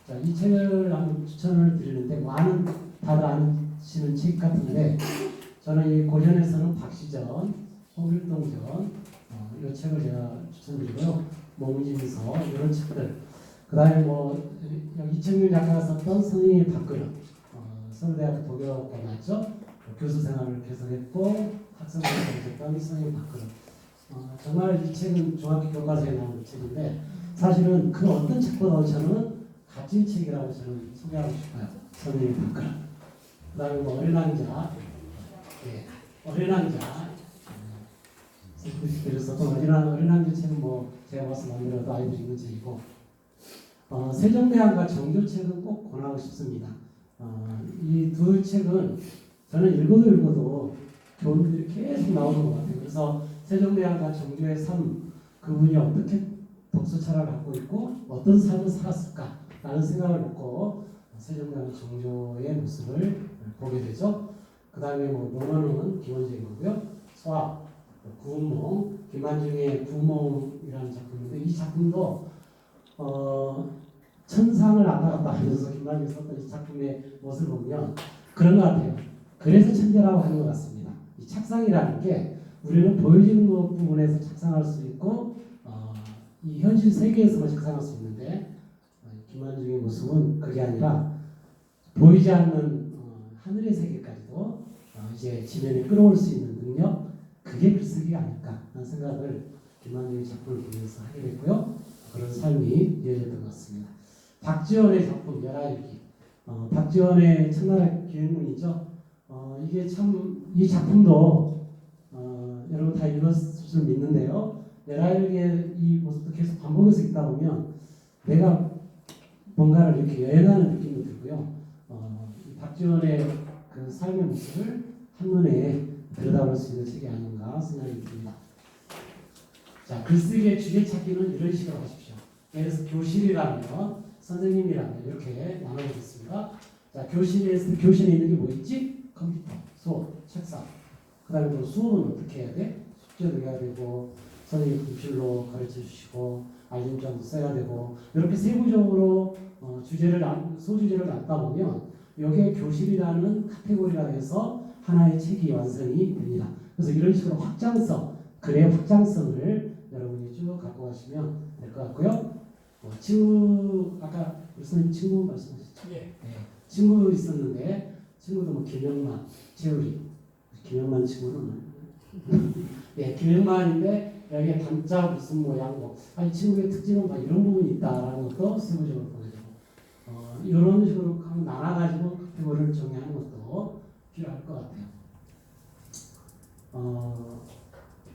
자, 이 책을 한번 추천을 드리는데 많은 다들 아시는 책 같은데 저는 이 고전에서는 박시전, 홍길동전 이 책을 제가 추천드리고요. 몽진서 이런 책들. 그다음에 뭐 이청용 작가가 썼던 선생님의 밥그릇. 서울대학교 독일어과 나왔죠. 교수 생활을 계속했고 학생을 계속했던 선생님의 밥그릇. 정말 이 책은 중학교 교과서에 나오는 책인데 사실은 그 어떤 책보다 저는 값진 책이라고 저는 소개하고 싶어요. 선생님의 밥그릇. 그다음에 뭐 어린 왕자, 어린 왕자. 그래서 또 어린 왕자 책은 뭐 제가 봐서 만들어도 아이들이 읽는 책이고 세종대왕과 정조책은 꼭 권하고 싶습니다. 이 두 책은 저는 읽어도 교훈들이 계속 나오는 것 같아요. 그래서 세종대왕과 정조의 삶, 그분이 어떻게 독서 철학을 갖고 있고 어떤 삶을 살았을까라는 생각을 놓고 세종대왕 정조의 모습을 보게 되죠. 그 다음에 뭐 논어는 김원재이고요. 소학, 구운몽, 김한중의 구운몽이라는 작품인데 이 작품도 천상을 왔다 갔다 하면서 김만중이 썼던 이 작품의 모습을 보면 그런 것 같아요. 그래서 천재라고 하는 것 같습니다. 이 착상이라는 게 우리는 보여지는 것 부분에서 착상할 수 있고 이 현실 세계에서만 착상할 수 있는데 김만중의 모습은 그게 아니라 보이지 않는 하늘의 세계까지도 이제 지면에 끌어올 수 있는 능력, 그게 글쓰기가 아닐까 하는 생각을 김만중의 작품을 보면서 하게 됐고요. 그런 삶이 이어졌던 것 같습니다. 박지원의 작품 열하일기. 박지원의 첫날의 기행문이죠. 이게 참 이 작품도 여러분 다 읽었을 줄 믿는데요. 열하일기의 이 모습도 계속 반복해서 읽다 보면 내가 뭔가를 이렇게 여행하는 느낌도 들고요. 박지원의 그 삶의 모습을 한눈에 들여다볼 수 있는 책이 아닌가 생각이 듭니다. 자, 글쓰기의 주제 찾기는 이런 식으로 하십시오. 예를 들어서 교실이라면 선생님이라면 이렇게 나눠보겠습니다. 자, 교실에 있는 게 뭐 있지? 컴퓨터, 수업, 책상. 그 다음에 또 수업은 어떻게 해야 돼? 숙제도 해야 되고 선생님 분필로 가르쳐 주시고 알림장도 써야 되고 이렇게 세부적으로 소주제를 놨다 보면 여기에 교실이라는 카테고리가 해서 하나의 책이 완성이 됩니다. 그래서 이런 식으로 확장성, 글의 확장성을 여러분이 쭉 갖고 가시면 될 것 같고요. 친구, 아까 무슨 친구 말씀하셨죠? 예. 친구 있었는데 친구도 뭐 김영만, 재우리, 김영만 친구는 김영만인데 여기에 단자 무슨 모양 뭐 아니 친구의 특징은 막 이런 부분이 있다라는 것도 세부적으로 보게 되고 이런 식으로 한번 나눠가지고 카테고리를 정리하는 것도 필요할 것 같아요.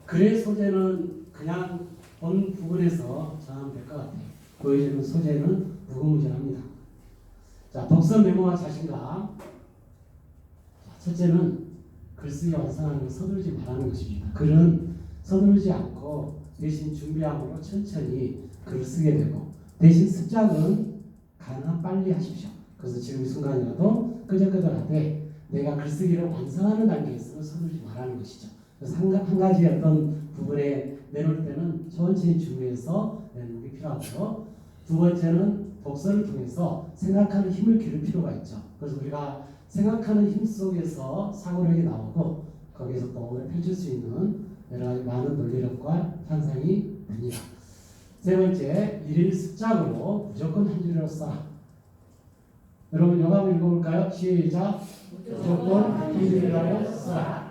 글의 소재는 그냥 본 부분에서 정하면 될 것 같아요. 보여지는 소재는 무궁무진합니다. 자, 독서 메모와 자신감. 첫째는 글쓰기 완성하는 걸 서두르지 말라는 것입니다. 글은 서두르지 않고 대신 준비함으로 천천히 글을 쓰게 되고 대신 습작은 가능한 빨리 하십시오. 그래서 지금 이 순간이라도 끄적끄적하되 내가 글쓰기를 완성하는 단계에서 서두르지 말라는 것이죠. 그래서 한 가지 어떤 부분에 내놓을 때는 천천히 준비해서 내는 게 필요하고요. 두 번째는 독서를 통해서 생각하는 힘을 기를 필요가 있죠. 그래서 우리가 생각하는 힘 속에서 사고력이 나오고 거기에서 또 펼칠 수 있는 여러 가지 많은 논리력과 향상이 됩니다. 세 번째, 일일 습작으로 무조건 한 줄로 써. 여러분 이거 한번 읽어볼까요? 시작. 무조건 한 줄로 써.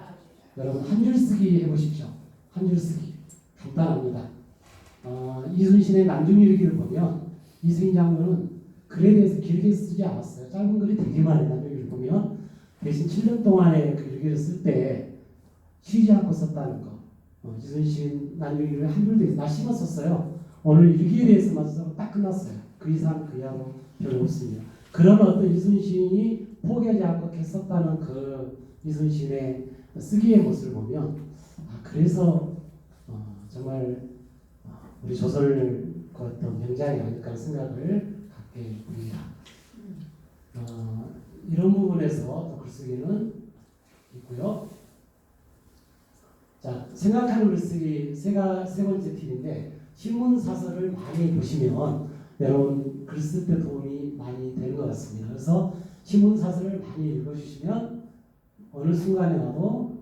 여러분 한 줄 쓰기 해보십시오. 한 줄 쓰기 간단합니다. 이순신의 난중일기를 보면 이순신 장군은 글에 대해서 길게 쓰지 않았어요. 짧은 글이 되게 많아요. 난중일기를 보면 대신 7년 동안의 그 일기를 쓸 때 쉬지 않고 썼다는 거. 이순신 난중일기를 한 줄도 다 씹었었어요. 오늘 일기에 대해서만 써서 딱 끝났어요. 그 이상 그 이하로 별로 없습니다. 그런 어떤 이순신이 포기하지 않고 계속 썼다는 그 이순신의 쓰기의 모습을 보면 그래서 정말 우리 조선을 그 어떤 명장이 아닐까 하는 생각을 갖게 됩니다. 이런 부분에서 또 글쓰기는 있고요. 자, 생각하는 글쓰기 세 번째 팁인데 신문 사설을 많이 보시면 여러분 글 쓸 때 도움이 많이 되는 것 같습니다. 그래서 신문 사설을 많이 읽어주시면 어느 순간에 와도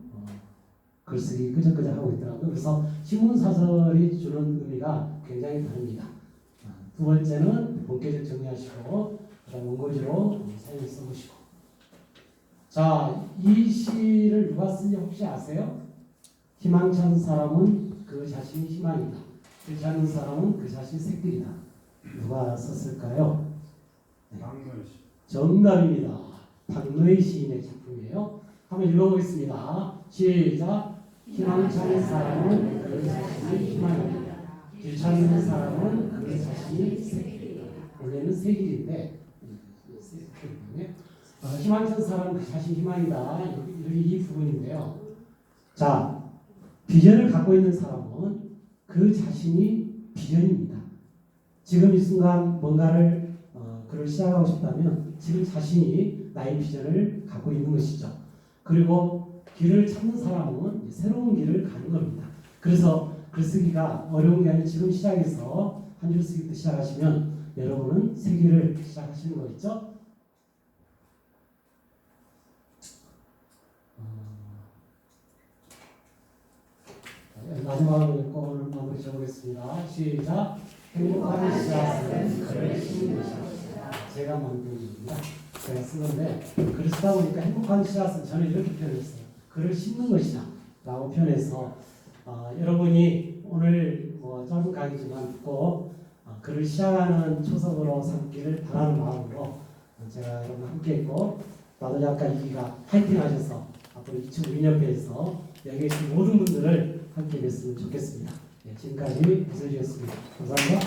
글쓰기 끄적끄적 하고 있더라고요. 그래서 신문 사설이 주는 의미가 굉장히 다릅니다. 두 번째는 본격적 정리하시고 그다음 원고지로 사연을 써보시고. 자, 이 시를 누가 쓴지 혹시 아세요? 희망찬 사람은 그 자신이 희망이다. 그렇지 않은 사람은 그 자신이 색들이다. 누가 썼을까요? 네. 정답입니다. 박노의 시인의 작품이에요. 한번 읽어보겠습니다. 시작. 희망찬 사람은 그 자신이 희망이다. 길 찾는 사람은 그 자신이 색길이다. 원래는 색일인데 희망찬 사람은 그 자신이 희망이다. 이 부분인데요. 자, 비전을 갖고 있는 사람은 그 자신이 비전입니다. 지금 이 순간 뭔가를 글을 시작하고 싶다면 지금 자신이 나의 비전을 갖고 있는 것이죠. 그리고 길을 찾는 사람은 새로운 길을 가는 겁니다. 그래서 글쓰기가 어려운 게 아니라 지금 시작해서 한 줄 쓰기부터 시작하시면 여러분은 새 길을 시작하시는 거 있죠? 마지막으로 읽고 오늘 마무리 해보겠습니다. 시작. 행복한 씨앗은 글을 심는 것이다. 제가 만든 입니다. 제가 쓰는데 글을 쓰다 보니까 행복한 씨앗은 저는 이렇게 표현했어요. 글을 심는 것이다 라고 표현해서 여러분이 오늘 짧은 강의지만 꼭 글을 시작하는 초석으로 삼기를 바라는 마음으로 제가 여러분 함께 했고 나도 작가 이기가 파이팅 하셔서 앞으로 2002년회에서 여기 계신 모든 분들을 함께 뵀으면 좋겠습니다. 네, 지금까지 이순신이었습니다. 감사합니다.